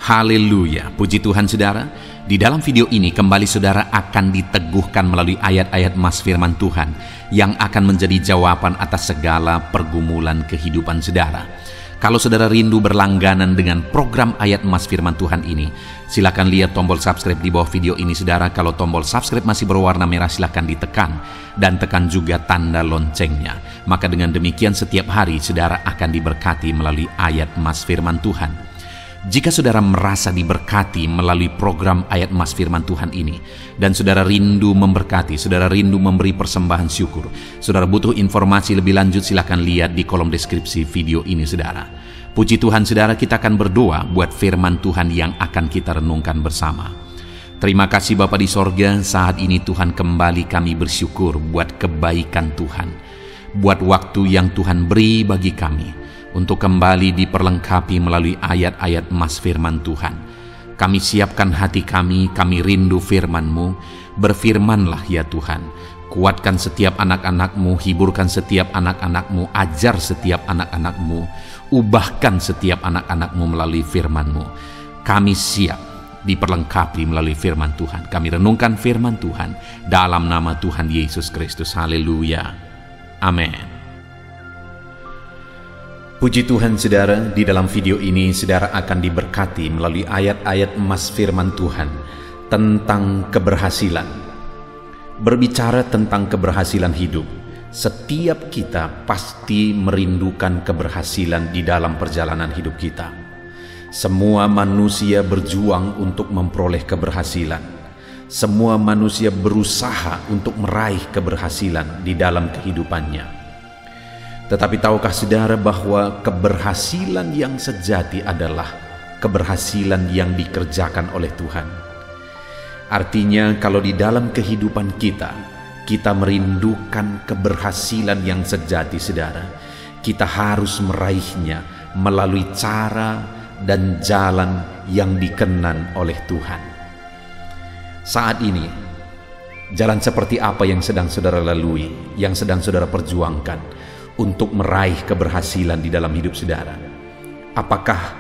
Haleluya, puji Tuhan saudara. Di dalam video ini kembali saudara akan diteguhkan melalui ayat-ayat emas firman Tuhan yang akan menjadi jawaban atas segala pergumulan kehidupan saudara. Kalau saudara rindu berlangganan dengan program ayat emas firman Tuhan ini, silakan lihat tombol subscribe di bawah video ini saudara. Kalau tombol subscribe masih berwarna merah, silakan ditekan dan tekan juga tanda loncengnya. Maka dengan demikian setiap hari saudara akan diberkati melalui ayat emas firman Tuhan. Jika saudara merasa diberkati melalui program ayat emas firman Tuhan ini, dan saudara rindu memberkati, saudara rindu memberi persembahan syukur, saudara butuh informasi lebih lanjut, silakan lihat di kolom deskripsi video ini saudara. Puji Tuhan saudara, kita akan berdoa buat firman Tuhan yang akan kita renungkan bersama. Terima kasih Bapa di sorga, saat ini Tuhan kembali kami bersyukur buat kebaikan Tuhan, buat waktu yang Tuhan beri bagi kami untuk kembali diperlengkapi melalui ayat-ayat emas firman Tuhan. Kami siapkan hati kami rindu firman-Mu. Berfirmanlah ya Tuhan. Kuatkan setiap anak-anak-Mu, hiburkan setiap anak-anak-Mu, ajar setiap anak-anak-Mu, ubahkan setiap anak-anak-Mu melalui firman-Mu. Kami siap diperlengkapi melalui firman Tuhan. Kami renungkan firman Tuhan dalam nama Tuhan Yesus Kristus. Haleluya. Amin. Puji Tuhan saudara, di dalam video ini saudara akan diberkati melalui ayat-ayat emas firman Tuhan tentang keberhasilan. Berbicara tentang keberhasilan hidup, setiap kita pasti merindukan keberhasilan di dalam perjalanan hidup kita. Semua manusia berjuang untuk memperoleh keberhasilan. Semua manusia berusaha untuk meraih keberhasilan di dalam kehidupannya. Tetapi tahukah saudara bahwa keberhasilan yang sejati adalah keberhasilan yang dikerjakan oleh Tuhan? Artinya kalau di dalam kehidupan kita merindukan keberhasilan yang sejati saudara, kita harus meraihnya melalui cara dan jalan yang dikenan oleh Tuhan. Saat ini, jalan seperti apa yang sedang saudara lalui, yang sedang saudara perjuangkan untuk meraih keberhasilan di dalam hidup saudara? Apakah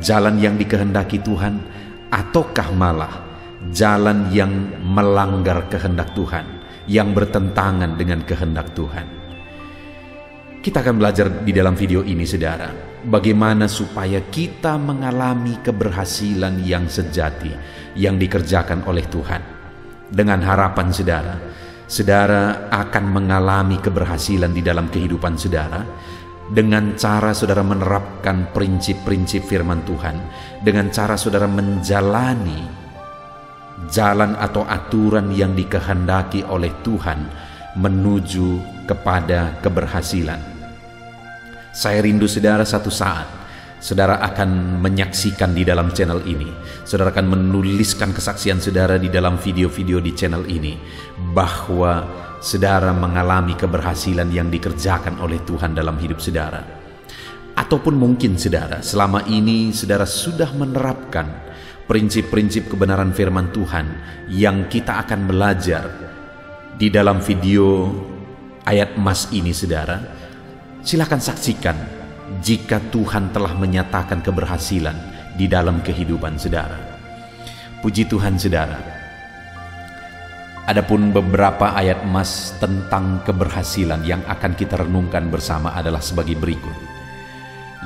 jalan yang dikehendaki Tuhan, ataukah malah jalan yang melanggar kehendak Tuhan, yang bertentangan dengan kehendak Tuhan? Kita akan belajar di dalam video ini saudara, bagaimana supaya kita mengalami keberhasilan yang sejati yang dikerjakan oleh Tuhan. Dengan harapan saudara akan mengalami keberhasilan di dalam kehidupan saudara dengan cara saudara menerapkan prinsip-prinsip firman Tuhan, dengan cara saudara menjalani jalan atau aturan yang dikehendaki oleh Tuhan menuju kepada keberhasilan. Saya rindu saudara satu saat saudara akan menyaksikan di dalam channel ini, saudara akan menuliskan kesaksian saudara di dalam video-video di channel ini, bahwa saudara mengalami keberhasilan yang dikerjakan oleh Tuhan dalam hidup saudara. Ataupun mungkin saudara selama ini saudara sudah menerapkan prinsip-prinsip kebenaran firman Tuhan yang kita akan belajar di dalam video ayat emas ini saudara. Silakan saksikan jika Tuhan telah menyatakan keberhasilan di dalam kehidupan saudara. Puji Tuhan saudara. Adapun beberapa ayat emas tentang keberhasilan yang akan kita renungkan bersama adalah sebagai berikut.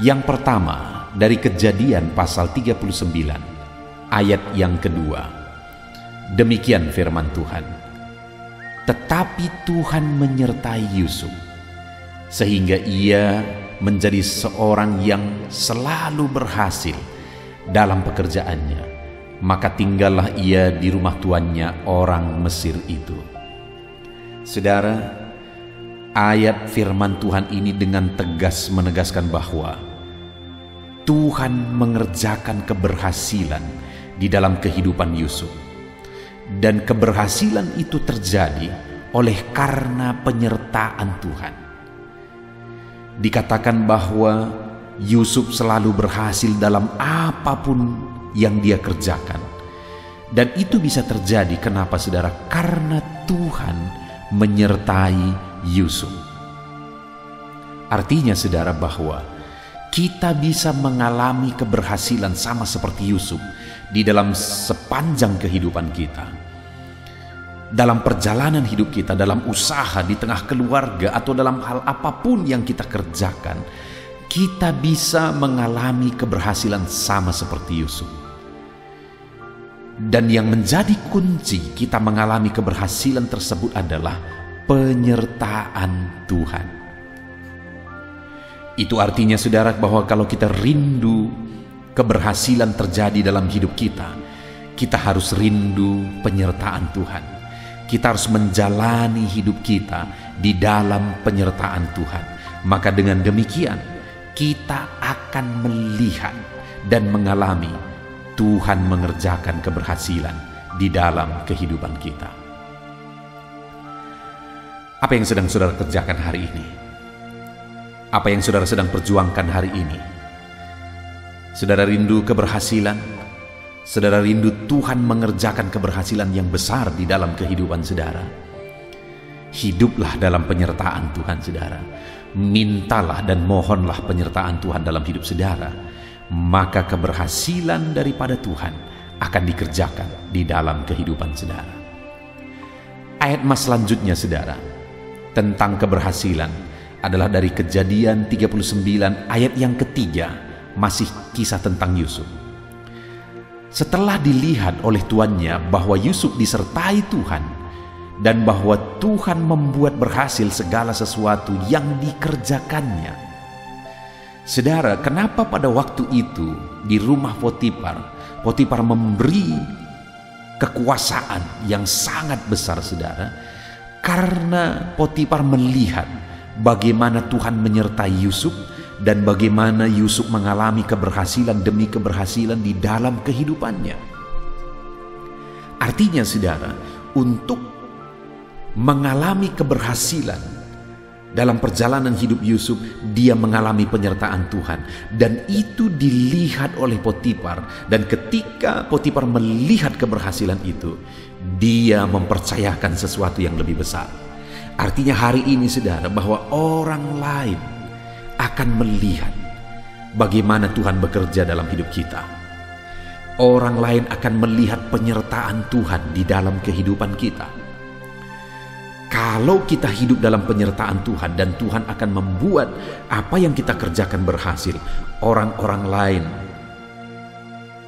Yang pertama dari Kejadian pasal 39 ayat yang kedua. Demikian firman Tuhan. Tetapi Tuhan menyertai Yusuf sehingga ia menjadi seorang yang selalu berhasil dalam pekerjaannya. Maka tinggallah ia di rumah tuannya orang Mesir itu. Saudara, ayat firman Tuhan ini dengan tegas menegaskan bahwa Tuhan mengerjakan keberhasilan di dalam kehidupan Yusuf. Dan keberhasilan itu terjadi oleh karena penyertaan Tuhan. Dikatakan bahwa Yusuf selalu berhasil dalam apapun yang dia kerjakan. Dan itu bisa terjadi kenapa saudara? Karena Tuhan menyertai Yusuf. Artinya saudara bahwa kita bisa mengalami keberhasilan sama seperti Yusuf di dalam sepanjang kehidupan kita. Dalam perjalanan hidup kita, dalam usaha, di tengah keluarga, atau dalam hal apapun yang kita kerjakan, kita bisa mengalami keberhasilan sama seperti Yusuf. Dan yang menjadi kunci kita mengalami keberhasilan tersebut adalah penyertaan Tuhan. Itu artinya saudara bahwa kalau kita rindu keberhasilan terjadi dalam hidup kita, kita harus rindu penyertaan Tuhan. Kita harus menjalani hidup kita di dalam penyertaan Tuhan. Maka dengan demikian kita akan melihat dan mengalami Tuhan mengerjakan keberhasilan di dalam kehidupan kita. Apa yang sedang saudara kerjakan hari ini? Apa yang saudara sedang perjuangkan hari ini? Saudara rindu keberhasilan? Saudara rindu Tuhan mengerjakan keberhasilan yang besar di dalam kehidupan saudara? Hiduplah dalam penyertaan Tuhan saudara. Mintalah dan mohonlah penyertaan Tuhan dalam hidup saudara. Maka keberhasilan daripada Tuhan akan dikerjakan di dalam kehidupan saudara. Ayat mas selanjutnya saudara, tentang keberhasilan adalah dari Kejadian 39 ayat yang ketiga, masih kisah tentang Yusuf. Setelah dilihat oleh tuannya bahwa Yusuf disertai Tuhan dan bahwa Tuhan membuat berhasil segala sesuatu yang dikerjakannya. Saudara, kenapa pada waktu itu di rumah Potifar memberi kekuasaan yang sangat besar saudara? Karena Potifar melihat bagaimana Tuhan menyertai Yusuf dan bagaimana Yusuf mengalami keberhasilan demi keberhasilan di dalam kehidupannya. Artinya saudara, untuk mengalami keberhasilan dalam perjalanan hidup Yusuf, dia mengalami penyertaan Tuhan. Dan itu dilihat oleh Potifar. Dan ketika Potifar melihat keberhasilan itu, dia mempercayakan sesuatu yang lebih besar. Artinya hari ini saudara, bahwa orang lain akan melihat bagaimana Tuhan bekerja dalam hidup kita. Orang lain akan melihat penyertaan Tuhan di dalam kehidupan kita. Kalau kita hidup dalam penyertaan Tuhan dan Tuhan akan membuat apa yang kita kerjakan berhasil, orang-orang lain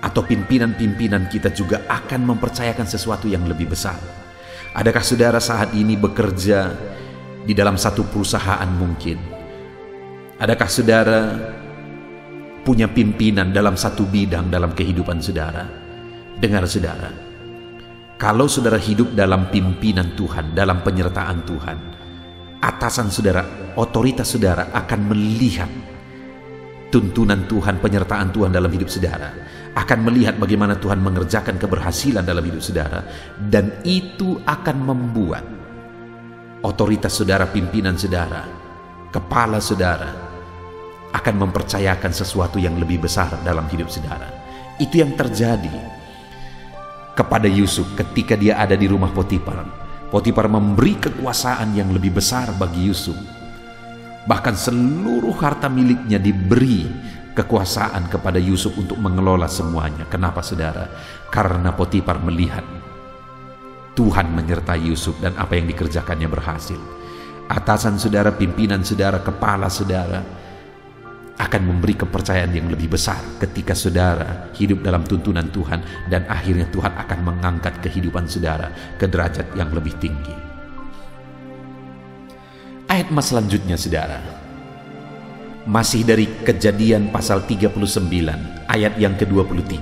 atau pimpinan-pimpinan kita juga akan mempercayakan sesuatu yang lebih besar. Adakah saudara saat ini bekerja di dalam satu perusahaan mungkin? Adakah saudara punya pimpinan dalam satu bidang dalam kehidupan saudara? Dengar saudara, kalau saudara hidup dalam pimpinan Tuhan, dalam penyertaan Tuhan, atasan saudara, otoritas saudara akan melihat tuntunan Tuhan, penyertaan Tuhan dalam hidup saudara, akan melihat bagaimana Tuhan mengerjakan keberhasilan dalam hidup saudara, dan itu akan membuat otoritas saudara, pimpinan saudara, kepala saudara akan mempercayakan sesuatu yang lebih besar dalam hidup saudara. Itu yang terjadi kepada Yusuf ketika dia ada di rumah Potifar. Potifar memberi kekuasaan yang lebih besar bagi Yusuf. Bahkan seluruh harta miliknya diberi kekuasaan kepada Yusuf untuk mengelola semuanya. Kenapa saudara? Karena Potifar melihat Tuhan menyertai Yusuf dan apa yang dikerjakannya berhasil. Atasan saudara, pimpinan saudara, kepala saudara akan memberi kepercayaan yang lebih besar ketika saudara hidup dalam tuntunan Tuhan, dan akhirnya Tuhan akan mengangkat kehidupan saudara ke derajat yang lebih tinggi. Ayat mas selanjutnya saudara, masih dari Kejadian pasal 39 ayat yang ke-23.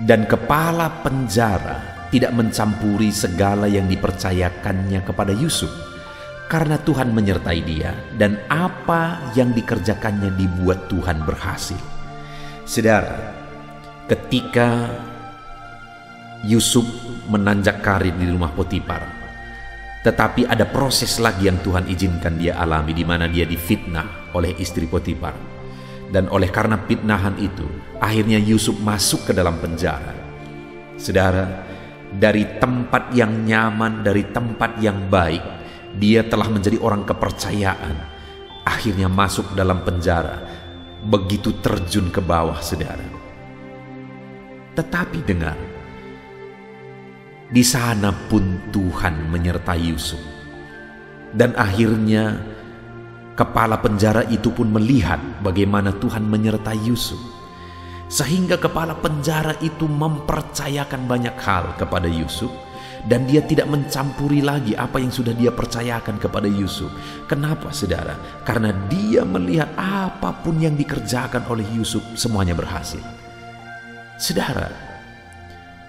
Dan kepala penjara tidak mencampuri segala yang dipercayakannya kepada Yusuf, karena Tuhan menyertai dia, dan apa yang dikerjakannya dibuat Tuhan berhasil. Saudara, ketika Yusuf menanjak karir di rumah Potifar, tetapi ada proses lagi yang Tuhan izinkan dia alami, di mana dia difitnah oleh istri Potifar. Dan oleh karena fitnahan itu, akhirnya Yusuf masuk ke dalam penjara. Saudara, dari tempat yang nyaman, dari tempat yang baik, dia telah menjadi orang kepercayaan, akhirnya masuk dalam penjara begitu terjun ke bawah, saudara. Tetapi dengar, di sana pun Tuhan menyertai Yusuf. Dan akhirnya kepala penjara itu pun melihat bagaimana Tuhan menyertai Yusuf. Sehingga kepala penjara itu mempercayakan banyak hal kepada Yusuf. Dan dia tidak mencampuri lagi apa yang sudah dia percayakan kepada Yusuf. Kenapa, saudara? Karena dia melihat apapun yang dikerjakan oleh Yusuf semuanya berhasil. Saudara,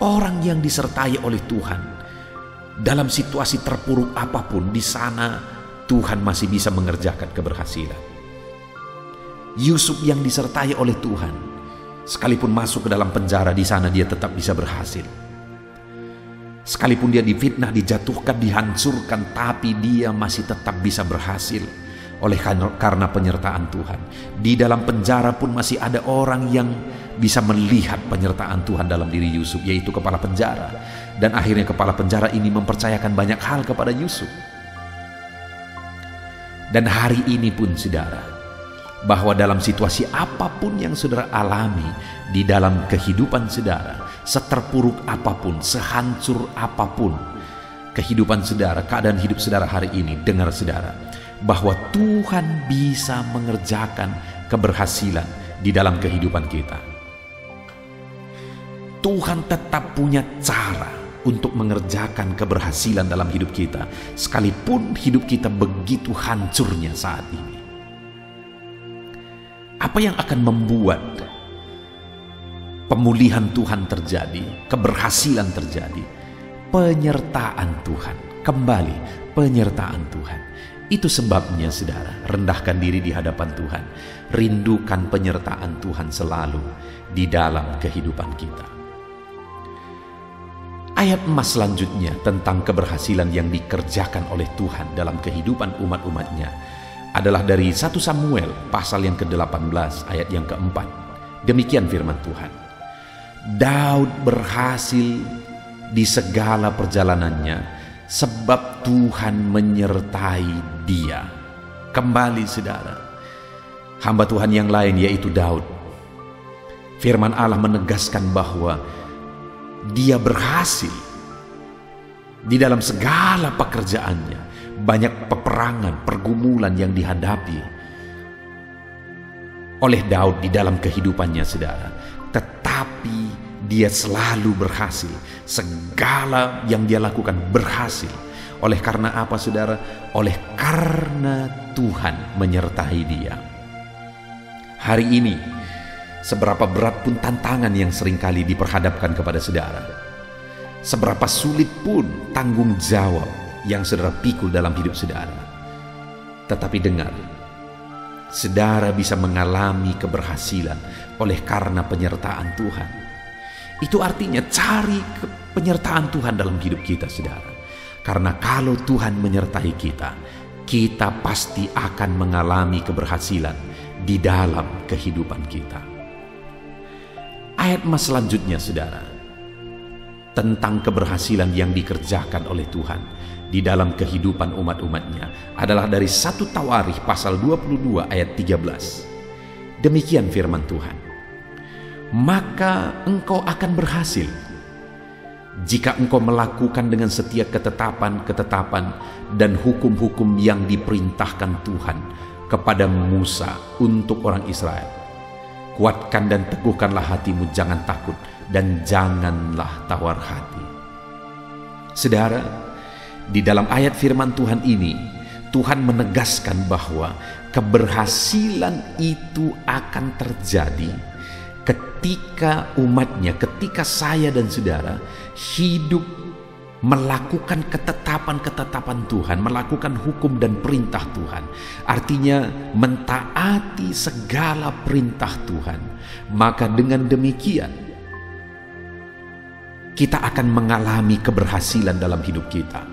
orang yang disertai oleh Tuhan dalam situasi terpuruk apapun, di sana Tuhan masih bisa mengerjakan keberhasilan. Yusuf yang disertai oleh Tuhan, sekalipun masuk ke dalam penjara, di sana dia tetap bisa berhasil. Sekalipun dia difitnah, dijatuhkan, dihancurkan, tapi dia masih tetap bisa berhasil karena penyertaan Tuhan. Di dalam penjara pun masih ada orang yang bisa melihat penyertaan Tuhan dalam diri Yusuf, yaitu kepala penjara. Dan akhirnya kepala penjara ini mempercayakan banyak hal kepada Yusuf. Dan hari ini pun, saudara, bahwa dalam situasi apapun yang saudara alami di dalam kehidupan saudara, seterpuruk apapun, sehancur apapun kehidupan saudara, keadaan hidup saudara hari ini, dengar saudara, bahwa Tuhan bisa mengerjakan keberhasilan di dalam kehidupan kita. Tuhan tetap punya cara untuk mengerjakan keberhasilan dalam hidup kita, sekalipun hidup kita begitu hancurnya saat ini. Apa yang akan membuat pemulihan Tuhan terjadi, keberhasilan terjadi? Penyertaan Tuhan. Kembali, penyertaan Tuhan. Itu sebabnya, saudara, rendahkan diri di hadapan Tuhan. Rindukan penyertaan Tuhan selalu di dalam kehidupan kita. Ayat emas selanjutnya tentang keberhasilan yang dikerjakan oleh Tuhan dalam kehidupan umat-umatnya adalah dari 1 Samuel pasal yang ke-18 ayat yang ke-4. Demikian firman Tuhan. Daud berhasil di segala perjalanannya sebab Tuhan menyertai dia. Kembali, saudara, hamba Tuhan yang lain yaitu Daud. Firman Allah menegaskan bahwa dia berhasil di dalam segala pekerjaannya. Banyak peperangan, pergumulan yang dihadapi oleh Daud di dalam kehidupannya, saudara. Tetapi dia selalu berhasil. Segala yang dia lakukan berhasil. Oleh karena apa, saudara? Oleh karena Tuhan menyertai dia. Hari ini, seberapa berat pun tantangan yang seringkali diperhadapkan kepada saudara, seberapa sulit pun tanggung jawab yang saudara pikul dalam hidup saudara, tetapi dengar, saudara bisa mengalami keberhasilan oleh karena penyertaan Tuhan. Itu artinya cari penyertaan Tuhan dalam hidup kita, saudara. Karena kalau Tuhan menyertai kita, kita pasti akan mengalami keberhasilan di dalam kehidupan kita. Ayat emas selanjutnya, saudara, tentang keberhasilan yang dikerjakan oleh Tuhan di dalam kehidupan umat-umatnya adalah dari 1 Tawarikh pasal 22 ayat 13. Demikian firman Tuhan. Maka engkau akan berhasil jika engkau melakukan dengan setia ketetapan-ketetapan dan hukum-hukum yang diperintahkan Tuhan kepada Musa untuk orang Israel. Kuatkan dan teguhkanlah hatimu, jangan takut dan janganlah tawar hati. Saudara, di dalam ayat firman Tuhan ini, Tuhan menegaskan bahwa keberhasilan itu akan terjadi ketika umatnya, ketika saya dan saudara hidup melakukan ketetapan-ketetapan Tuhan, melakukan hukum dan perintah Tuhan. Artinya mentaati segala perintah Tuhan. Maka dengan demikian kita akan mengalami keberhasilan dalam hidup kita.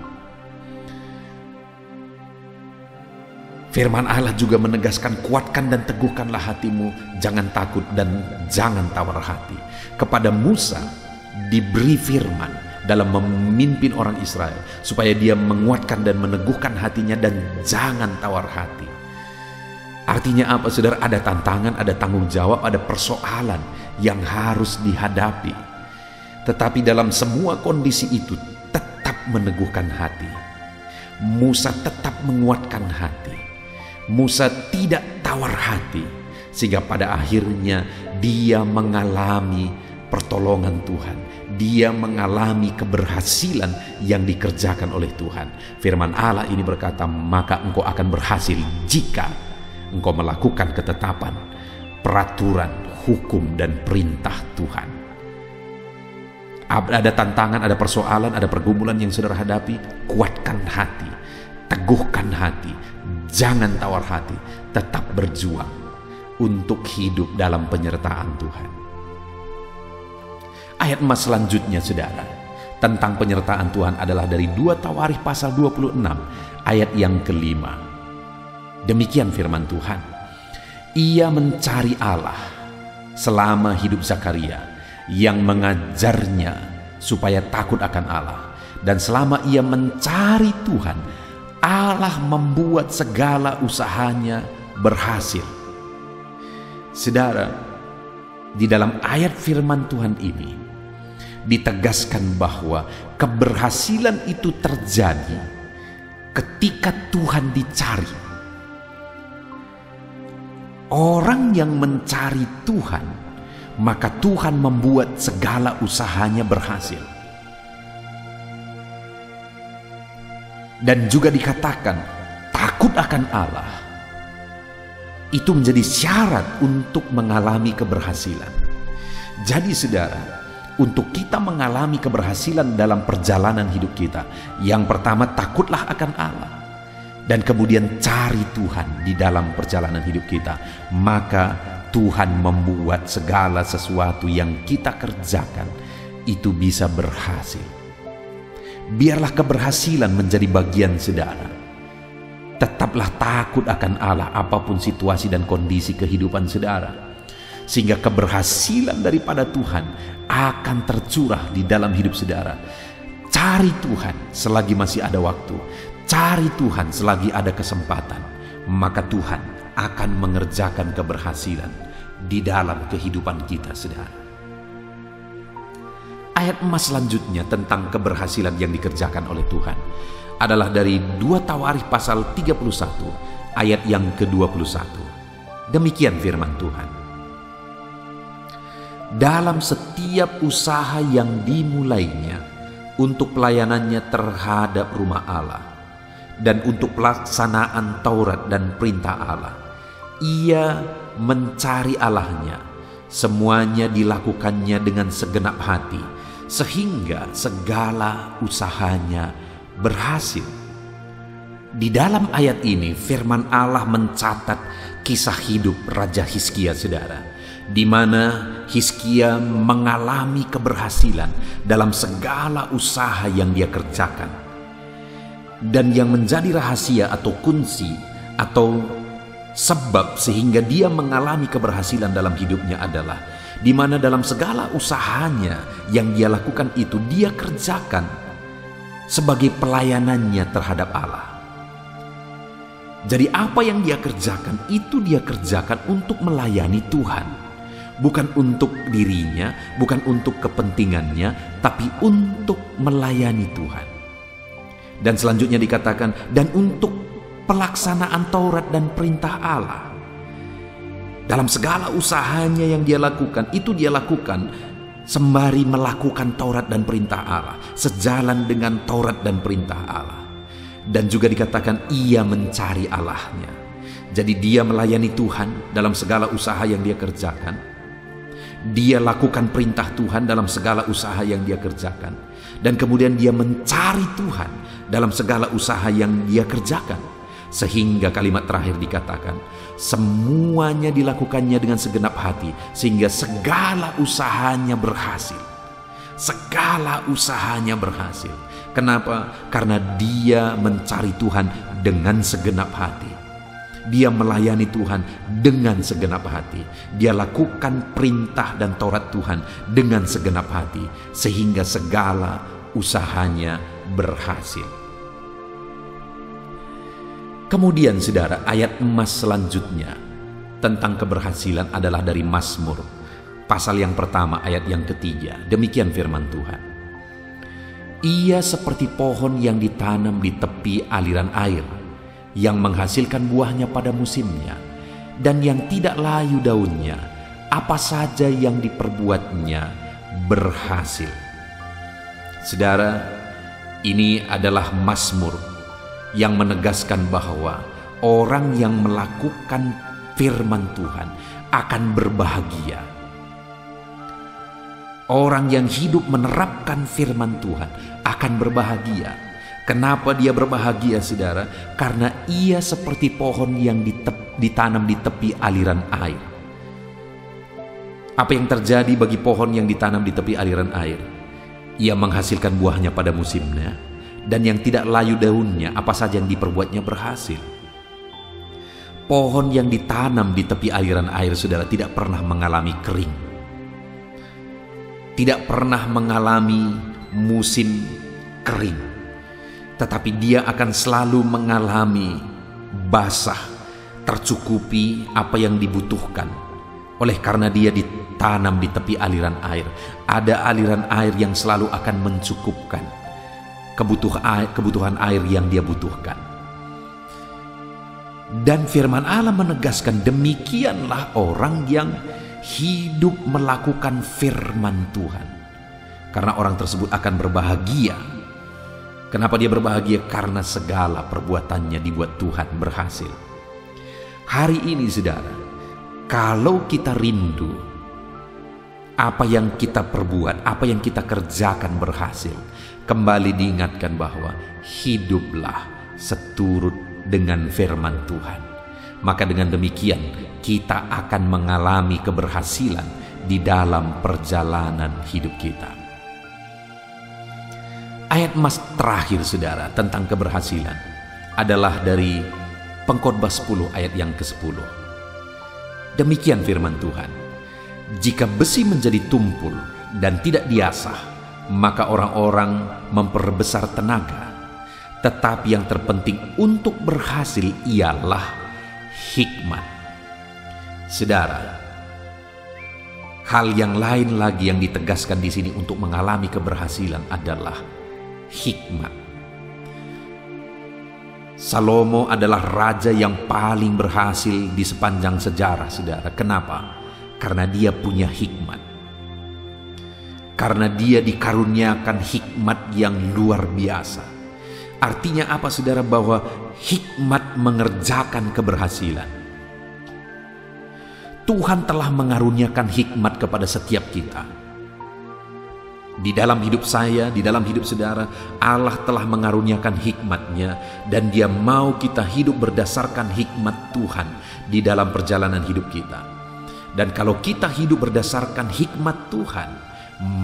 Firman Allah juga menegaskan, kuatkan dan teguhkanlah hatimu, jangan takut dan jangan tawar hati. Kepada Musa diberi firman dalam memimpin orang Israel, supaya dia menguatkan dan meneguhkan hatinya dan jangan tawar hati. Artinya apa, saudara? Ada tantangan, ada tanggung jawab, ada persoalan yang harus dihadapi. Tetapi dalam semua kondisi itu tetap meneguhkan hati. Musa tetap menguatkan hati. Musa tidak tawar hati, sehingga pada akhirnya dia mengalami pertolongan Tuhan. Dia mengalami keberhasilan yang dikerjakan oleh Tuhan. Firman Allah ini berkata, maka engkau akan berhasil jika engkau melakukan ketetapan, peraturan, hukum, dan perintah Tuhan. Ada tantangan, ada persoalan, ada pergumulan yang saudara hadapi, kuatkan hati, teguhkan hati, jangan tawar hati, tetap berjuang untuk hidup dalam penyertaan Tuhan. Ayat emas selanjutnya, saudara, tentang penyertaan Tuhan adalah dari 2 Tawarikh pasal 26 ayat yang ke-5. Demikian firman Tuhan, ia mencari Allah selama hidup Zakaria, yang mengajarnya supaya takut akan Allah. Dan selama ia mencari Tuhan, Allah membuat segala usahanya berhasil. Saudara, di dalam ayat firman Tuhan ini ditegaskan bahwa keberhasilan itu terjadi ketika Tuhan dicari. Orang yang mencari Tuhan, maka Tuhan membuat segala usahanya berhasil. Dan juga dikatakan, takut akan Allah itu menjadi syarat untuk mengalami keberhasilan. Jadi saudara, untuk kita mengalami keberhasilan dalam perjalanan hidup kita, yang pertama takutlah akan Allah. Dan kemudian cari Tuhan di dalam perjalanan hidup kita, maka Tuhan membuat segala sesuatu yang kita kerjakan itu bisa berhasil. Biarlah keberhasilan menjadi bagian saudara. Tetaplah takut akan Allah apapun situasi dan kondisi kehidupan saudara, sehingga keberhasilan daripada Tuhan akan tercurah di dalam hidup saudara. Cari Tuhan selagi masih ada waktu. Cari Tuhan selagi ada kesempatan, maka Tuhan akan mengerjakan keberhasilan di dalam kehidupan kita, saudara. Ayat emas selanjutnya tentang keberhasilan yang dikerjakan oleh Tuhan adalah dari 2 Tawarikh pasal 31 ayat yang ke-21. Demikian firman Tuhan, dalam setiap usaha yang dimulainya untuk pelayanannya terhadap rumah Allah dan untuk pelaksanaan Taurat dan perintah Allah, ia mencari Allahnya. Semuanya dilakukannya dengan segenap hati, sehingga segala usahanya berhasil. Di dalam ayat ini firman Allah mencatat kisah hidup Raja Hizkia, saudara, di mana Hizkia mengalami keberhasilan dalam segala usaha yang dia kerjakan. Dan yang menjadi rahasia atau kunci atau sebab sehingga dia mengalami keberhasilan dalam hidupnya adalah di mana dalam segala usahanya yang dia lakukan itu dia kerjakan sebagai pelayanannya terhadap Allah. Jadi apa yang dia kerjakan itu dia kerjakan untuk melayani Tuhan, bukan untuk dirinya, bukan untuk kepentingannya, tapi untuk melayani Tuhan. Dan selanjutnya dikatakan, dan untuk pelaksanaan Taurat dan perintah Allah. Dalam segala usahanya yang dia lakukan, itu dia lakukan sembari melakukan Taurat dan perintah Allah, sejalan dengan Taurat dan perintah Allah. Dan juga dikatakan ia mencari Allahnya. Jadi dia melayani Tuhan dalam segala usaha yang dia kerjakan. Dia lakukan perintah Tuhan dalam segala usaha yang dia kerjakan. Dan kemudian dia mencari Tuhan dalam segala usaha yang dia kerjakan. Sehingga kalimat terakhir dikatakan, semuanya dilakukannya dengan segenap hati, sehingga segala usahanya berhasil. Segala usahanya berhasil. Kenapa? Karena dia mencari Tuhan dengan segenap hati. Dia melayani Tuhan dengan segenap hati. Dia lakukan perintah dan Taurat Tuhan dengan segenap hati, sehingga segala usahanya berhasil. Kemudian saudara, ayat emas selanjutnya tentang keberhasilan adalah dari Mazmur, pasal yang pertama ayat yang ketiga. Demikian firman Tuhan. Ia seperti pohon yang ditanam di tepi aliran air, yang menghasilkan buahnya pada musimnya, dan yang tidak layu daunnya. Apa saja yang diperbuatnya berhasil. Saudara, ini adalah Mazmur yang menegaskan bahwa orang yang melakukan firman Tuhan akan berbahagia. Orang yang hidup menerapkan firman Tuhan akan berbahagia. Kenapa dia berbahagia, saudara? Karena ia seperti pohon yang ditanam di tepi aliran air. Apa yang terjadi bagi pohon yang ditanam di tepi aliran air? Ia menghasilkan buahnya pada musimnya, dan yang tidak layu daunnya, apa saja yang diperbuatnya berhasil. Pohon yang ditanam di tepi aliran air, saudara, tidak pernah mengalami kering, tidak pernah mengalami musim kering, tetapi dia akan selalu mengalami basah, tercukupi apa yang dibutuhkan. Oleh karena dia ditanam di tepi aliran air, ada aliran air yang selalu akan mencukupkan kebutuhan air yang dia butuhkan. Dan firman Allah menegaskan, demikianlah orang yang hidup melakukan firman Tuhan, karena orang tersebut akan berbahagia. Kenapa dia berbahagia? Karena segala perbuatannya dibuat Tuhan berhasil. Hari ini, saudara, kalau kita rindu apa yang kita perbuat, apa yang kita kerjakan berhasil, kembali diingatkan bahwa hiduplah seturut dengan firman Tuhan. Maka dengan demikian kita akan mengalami keberhasilan di dalam perjalanan hidup kita. Ayat emas terakhir, saudara, tentang keberhasilan adalah dari Pengkhotbah 10 ayat yang ke-10. Demikian firman Tuhan. Jika besi menjadi tumpul dan tidak diasah, maka orang-orang memperbesar tenaga. Tetapi yang terpenting untuk berhasil ialah hikmat. Saudara, hal yang lain lagi yang ditegaskan di sini untuk mengalami keberhasilan adalah hikmat. Salomo adalah raja yang paling berhasil di sepanjang sejarah, saudara. Kenapa? Karena dia punya hikmat. Karena dia dikaruniakan hikmat yang luar biasa. Artinya apa, saudara? Bahwa hikmat mengerjakan keberhasilan. Tuhan telah mengaruniakan hikmat kepada setiap kita. Di dalam hidup saya, di dalam hidup saudara, Allah telah mengaruniakan hikmat-Nya, dan Dia mau kita hidup berdasarkan hikmat Tuhan di dalam perjalanan hidup kita. Dan kalau kita hidup berdasarkan hikmat Tuhan,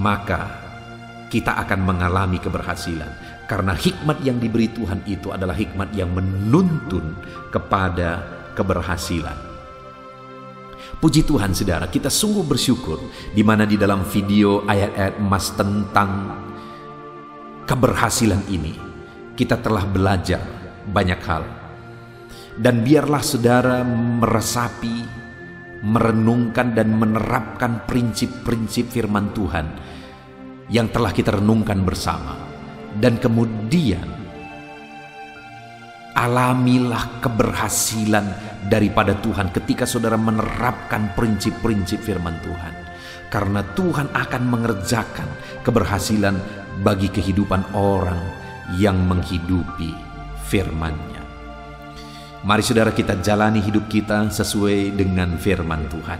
maka kita akan mengalami keberhasilan. Karena hikmat yang diberi Tuhan itu adalah hikmat yang menuntun kepada keberhasilan. Puji Tuhan, saudara, kita sungguh bersyukur di mana di dalam video ayat-ayat emas tentang keberhasilan ini kita telah belajar banyak hal. Dan biarlah saudara meresapi, merenungkan dan menerapkan prinsip-prinsip firman Tuhan yang telah kita renungkan bersama. Dan kemudian alamilah keberhasilan daripada Tuhan ketika saudara menerapkan prinsip-prinsip firman Tuhan. Karena Tuhan akan mengerjakan keberhasilan bagi kehidupan orang yang menghidupi firman-Nya. Mari saudara, kita jalani hidup kita sesuai dengan firman Tuhan.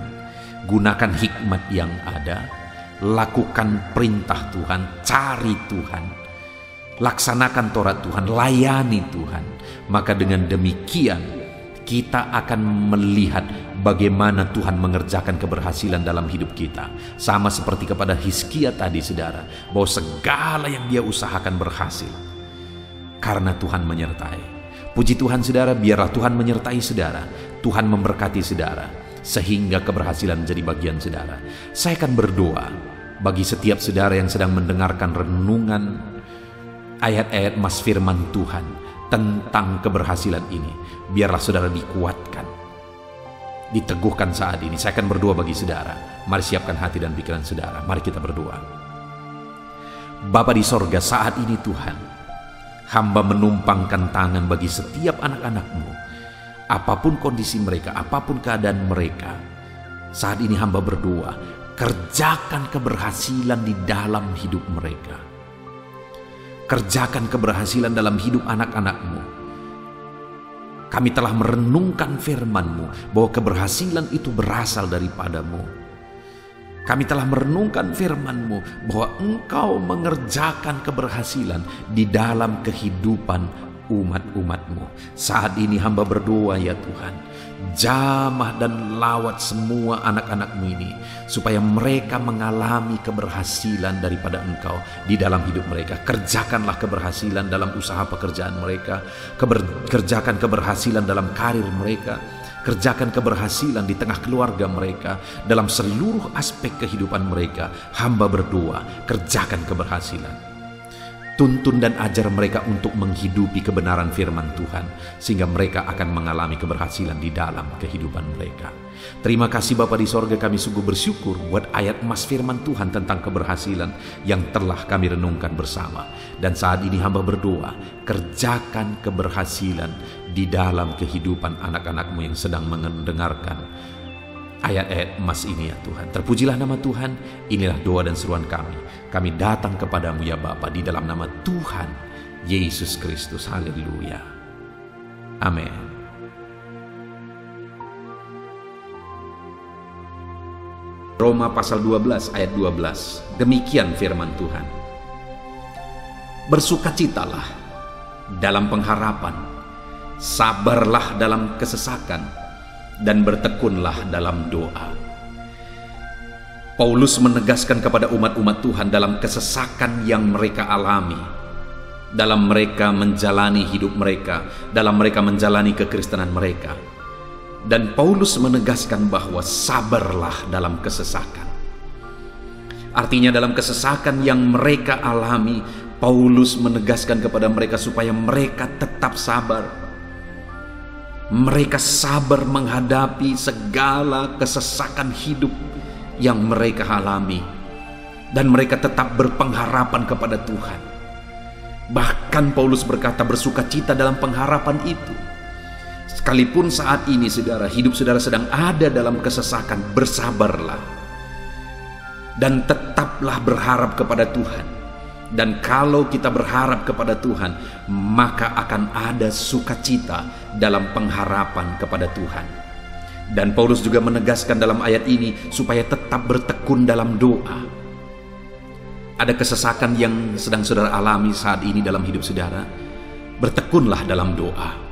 Gunakan hikmat yang ada, lakukan perintah Tuhan, cari Tuhan, laksanakan Taurat Tuhan, layani Tuhan. Maka dengan demikian kita akan melihat bagaimana Tuhan mengerjakan keberhasilan dalam hidup kita. Sama seperti kepada Hizkia tadi, saudara, bahwa segala yang dia usahakan berhasil karena Tuhan menyertai. Puji Tuhan, saudara, biarlah Tuhan menyertai saudara, Tuhan memberkati saudara, sehingga keberhasilan menjadi bagian saudara. Saya akan berdoa bagi setiap saudara yang sedang mendengarkan renungan ayat-ayat emas firman Tuhan tentang keberhasilan ini. Biarlah saudara dikuatkan, diteguhkan saat ini. Saya akan berdoa bagi saudara. Mari siapkan hati dan pikiran saudara. Mari kita berdoa. Bapa di sorga, saat ini Tuhan, hamba menumpangkan tangan bagi setiap anak-anak-Mu. Apapun kondisi mereka, apapun keadaan mereka, saat ini hamba berdoa, kerjakan keberhasilan di dalam hidup mereka. Kerjakan keberhasilan dalam hidup anak-anak-Mu. Kami telah merenungkan firman-Mu bahwa keberhasilan itu berasal daripada-Mu. Kami telah merenungkan firman-Mu bahwa Engkau mengerjakan keberhasilan di dalam kehidupan umat-umat-Mu. Saat ini hamba berdoa ya Tuhan, jamah dan lawat semua anak-anak-Mu ini, supaya mereka mengalami keberhasilan daripada Engkau di dalam hidup mereka. Kerjakanlah keberhasilan dalam usaha pekerjaan mereka, kerjakan keberhasilan dalam karir mereka, kerjakan keberhasilan di tengah keluarga mereka, dalam seluruh aspek kehidupan mereka. Hamba berdoa, kerjakan keberhasilan. Tuntun dan ajar mereka untuk menghidupi kebenaran firman Tuhan, sehingga mereka akan mengalami keberhasilan di dalam kehidupan mereka. Terima kasih Bapa di sorga, kami sungguh bersyukur buat ayat emas firman Tuhan tentang keberhasilan yang telah kami renungkan bersama. Dan saat ini hamba berdoa, kerjakan keberhasilan di dalam kehidupan anak-anak-Mu yang sedang mendengarkan ayat-ayat emas ini ya Tuhan. Terpujilah nama Tuhan. Inilah doa dan seruan kami. Kami datang kepadamu ya Bapa di dalam nama Tuhan Yesus Kristus. Haleluya. Amin. Roma pasal 12 ayat 12. Demikian firman Tuhan. Bersukacitalah dalam pengharapan, sabarlah dalam kesesakan, dan bertekunlah dalam doa. Paulus menegaskan kepada umat-umat Tuhan dalam kesesakan yang mereka alami, dalam mereka menjalani hidup mereka, dalam mereka menjalani kekristenan mereka. Dan Paulus menegaskan bahwa sabarlah dalam kesesakan. Artinya dalam kesesakan yang mereka alami, Paulus menegaskan kepada mereka supaya mereka tetap sabar. Mereka sabar menghadapi segala kesesakan hidup yang mereka alami, dan mereka tetap berpengharapan kepada Tuhan. Bahkan Paulus berkata bersukacita dalam pengharapan itu. Sekalipun saat ini saudara, hidup saudara sedang ada dalam kesesakan, bersabarlah dan tetaplah berharap kepada Tuhan. Dan kalau kita berharap kepada Tuhan, maka akan ada sukacita dalam pengharapan kepada Tuhan. Dan Paulus juga menegaskan dalam ayat ini supaya tetap bertekun dalam doa. Ada kesesakan yang sedang saudara alami saat ini dalam hidup saudara, bertekunlah dalam doa.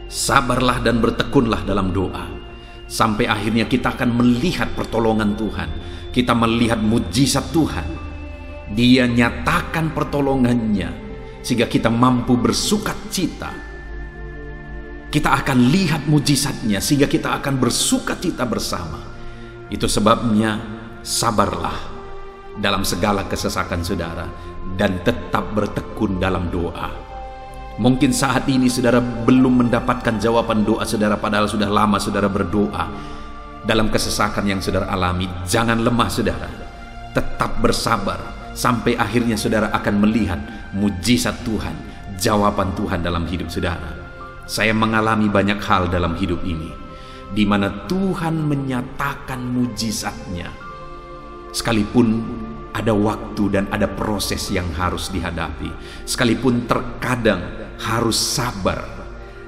Sabarlah dan bertekunlah dalam doa, sampai akhirnya kita akan melihat pertolongan Tuhan. Kita melihat mujizat Tuhan. Dia nyatakan pertolongannya sehingga kita mampu bersukacita. Kita akan lihat mujizatnya sehingga kita akan bersukacita bersama. Itu sebabnya sabarlah dalam segala kesesakan saudara dan tetap bertekun dalam doa. Mungkin saat ini saudara belum mendapatkan jawaban doa saudara, padahal sudah lama saudara berdoa. Dalam kesesakan yang saudara alami, jangan lemah saudara. Tetap bersabar sampai akhirnya saudara akan melihat mujizat Tuhan, jawaban Tuhan dalam hidup saudara. Saya mengalami banyak hal dalam hidup ini, di mana Tuhan menyatakan mujizatnya. Sekalipun ada waktu dan ada proses yang harus dihadapi, sekalipun terkadang harus sabar,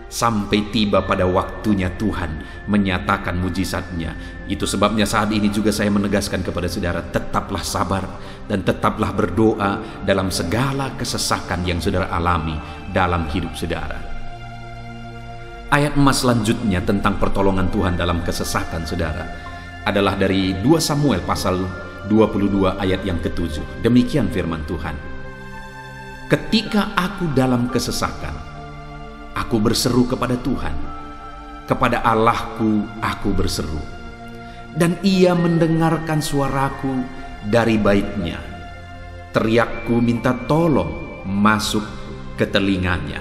sampai tiba pada waktunya Tuhan menyatakan mujizatnya. Itu sebabnya saat ini juga saya menegaskan kepada saudara, tetaplah sabar dan tetaplah berdoa dalam segala kesesakan yang saudara alami dalam hidup saudara. Ayat emas selanjutnya tentang pertolongan Tuhan dalam kesesakan saudara adalah dari 2 Samuel pasal 22 ayat yang ke-7. Demikian firman Tuhan. Ketika aku dalam kesesakan, aku berseru kepada Tuhan, kepada Allahku aku berseru, dan Ia mendengarkan suaraku dari baitnya. Teriakku minta tolong masuk ke telinganya.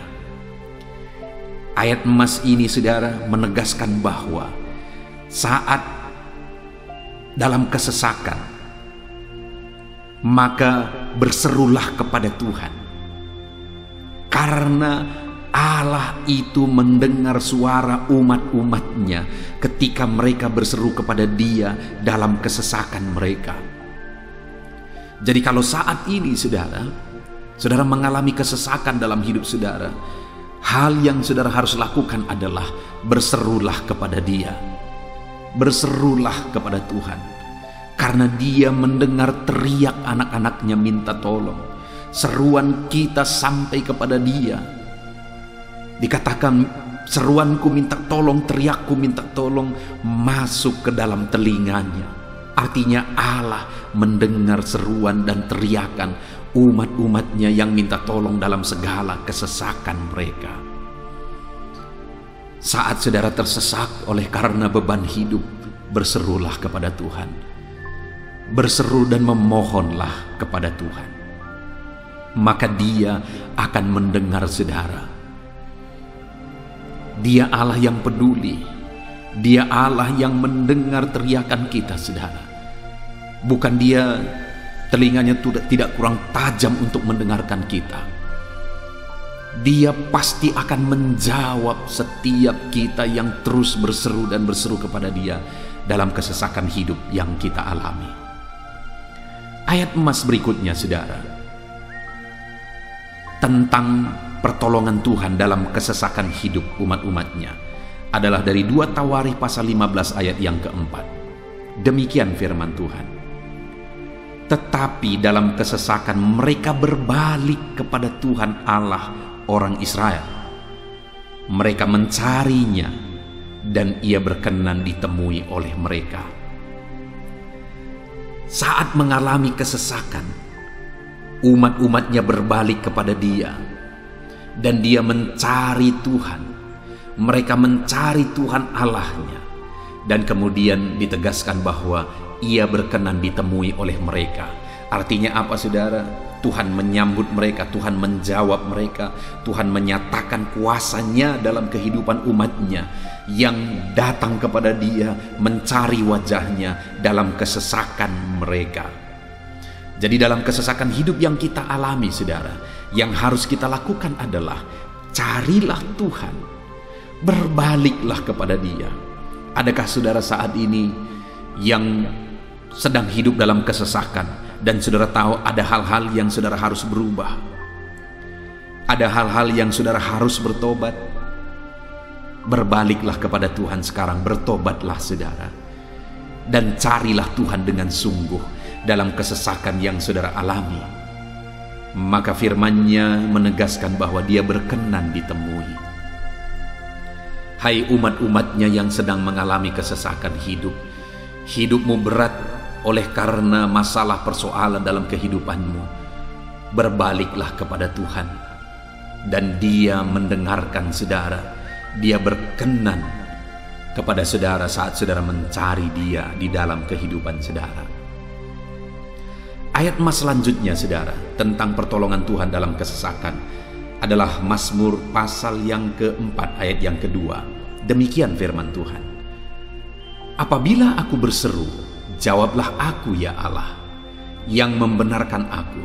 Ayat emas ini saudara menegaskan bahwa saat dalam kesesakan, maka berserulah kepada Tuhan, karena Allah itu mendengar suara umat-umatnya ketika mereka berseru kepada Dia dalam kesesakan mereka. Jadi kalau saat ini saudara mengalami kesesakan dalam hidup saudara, hal yang saudara harus lakukan adalah berserulah kepada Dia. Berserulah kepada Tuhan, karena Dia mendengar teriak anak-anaknya minta tolong. Seruan kita sampai kepada Dia. Dikatakan seruanku minta tolong, teriakku minta tolong masuk ke dalam telinganya. Artinya Allah mendengar seruan dan teriakan umat-umatnya yang minta tolong dalam segala kesesakan mereka. Saat saudara tersesak oleh karena beban hidup, berserulah kepada Tuhan. Berseru dan memohonlah kepada Tuhan. Maka Dia akan mendengar saudara. Dia Allah yang peduli. Dia Allah yang mendengar teriakan kita, saudara. Bukan Dia telinganya tidak kurang tajam untuk mendengarkan kita. Dia pasti akan menjawab setiap kita yang terus berseru dan berseru kepada Dia dalam kesesakan hidup yang kita alami. Ayat emas berikutnya, saudara, tentang pertolongan Tuhan dalam kesesakan hidup umat-umatnya adalah dari 2 Tawarikh pasal 15 ayat yang keempat. Demikian firman Tuhan. Tetapi dalam kesesakan mereka berbalik kepada Tuhan Allah orang Israel. Mereka mencarinya dan Ia berkenan ditemui oleh mereka. Saat mengalami kesesakan, umat-umatnya berbalik kepada Dia dan Dia mencari Tuhan. Mereka mencari Tuhan Allahnya, dan kemudian ditegaskan bahwa Ia berkenan ditemui oleh mereka. Artinya apa, saudara? Tuhan menyambut mereka, Tuhan menjawab mereka, Tuhan menyatakan kuasa-Nya dalam kehidupan umatnya yang datang kepada Dia, mencari wajah-Nya dalam kesesakan mereka. Jadi dalam kesesakan hidup yang kita alami, saudara, yang harus kita lakukan adalah carilah Tuhan, berbaliklah kepada Dia. Adakah saudara saat ini yang sedang hidup dalam kesesakan dan saudara tahu ada hal-hal yang saudara harus berubah, ada hal-hal yang saudara harus bertobat? Berbaliklah kepada Tuhan sekarang, bertobatlah saudara, dan carilah Tuhan dengan sungguh dalam kesesakan yang saudara alami. Maka firman-Nya menegaskan bahwa Dia berkenan ditemui. Hai umat-umatnya yang sedang mengalami kesesakan hidup, hidupmu berat oleh karena masalah persoalan dalam kehidupanmu, berbaliklah kepada Tuhan dan Dia mendengarkan saudara. Dia berkenan kepada saudara saat saudara mencari Dia di dalam kehidupan saudara. Ayat emas selanjutnya, saudara, tentang pertolongan Tuhan dalam kesesakan adalah Mazmur pasal yang keempat ayat yang kedua. Demikian firman Tuhan. Apabila aku berseru, jawablah aku ya Allah, yang membenarkan aku.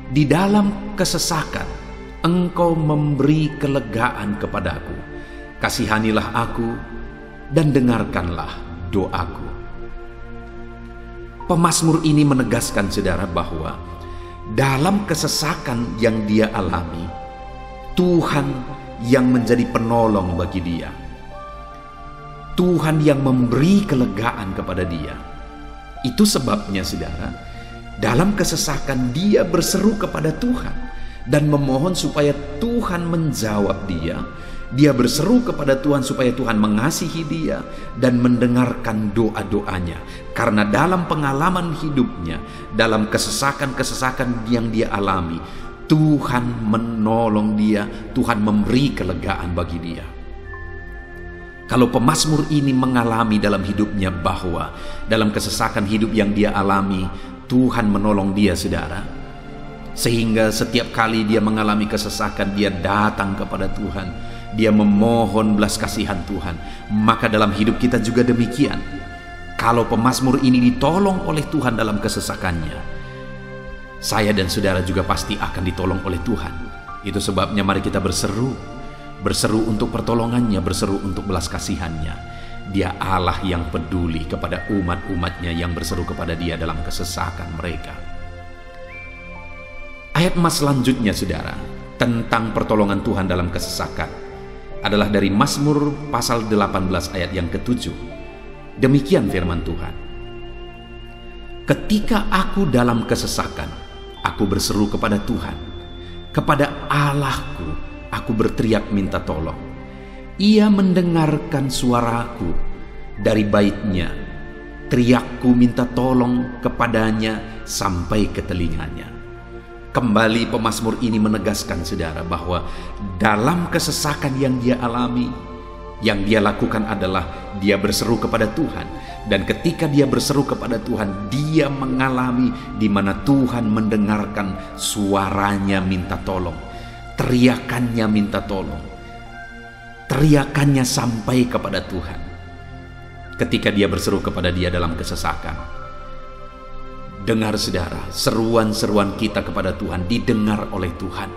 Di dalam kesesakan, Engkau memberi kelegaan kepadaku. Kasihanilah aku dan dengarkanlah doaku. Pemazmur ini menegaskan saudara bahwa dalam kesesakan yang dia alami, Tuhan yang menjadi penolong bagi dia. Tuhan yang memberi kelegaan kepada dia. Itu sebabnya saudara, dalam kesesakan dia berseru kepada Tuhan dan memohon supaya Tuhan menjawab dia. Dia berseru kepada Tuhan supaya Tuhan mengasihi dia dan mendengarkan doa-doanya. Karena dalam pengalaman hidupnya, dalam kesesakan-kesesakan yang dia alami, Tuhan menolong dia, Tuhan memberi kelegaan bagi dia. Kalau pemazmur ini mengalami dalam hidupnya bahwa dalam kesesakan hidup yang dia alami, Tuhan menolong dia, saudara, sehingga setiap kali dia mengalami kesesakan, dia datang kepada Tuhan, dia memohon belas kasihan Tuhan. Maka dalam hidup kita juga demikian. Kalau pemazmur ini ditolong oleh Tuhan dalam kesesakannya, saya dan saudara juga pasti akan ditolong oleh Tuhan. Itu sebabnya mari kita berseru untuk pertolongannya, berseru untuk belas kasihannya. Dia Allah yang peduli kepada umat-umatnya yang berseru kepada dia dalam kesesakan mereka. Ayat emas selanjutnya saudara, tentang pertolongan Tuhan dalam kesesakan adalah dari Mazmur pasal 18 ayat yang ke-7. Demikian firman Tuhan. Ketika aku dalam kesesakan, aku berseru kepada Tuhan. Kepada Allahku, aku berteriak minta tolong. Ia mendengarkan suaraku dari baitnya. Teriakku minta tolong kepadanya sampai ke telinganya. Kembali pemazmur ini menegaskan saudara bahwa dalam kesesakan yang dia alami, yang dia lakukan adalah dia berseru kepada Tuhan. Dan ketika dia berseru kepada Tuhan, dia mengalami di mana Tuhan mendengarkan suaranya minta tolong, teriakannya minta tolong, teriakannya sampai kepada Tuhan. Ketika dia berseru kepada dia dalam kesesakan, dengar saudara, seruan-seruan kita kepada Tuhan didengar oleh Tuhan.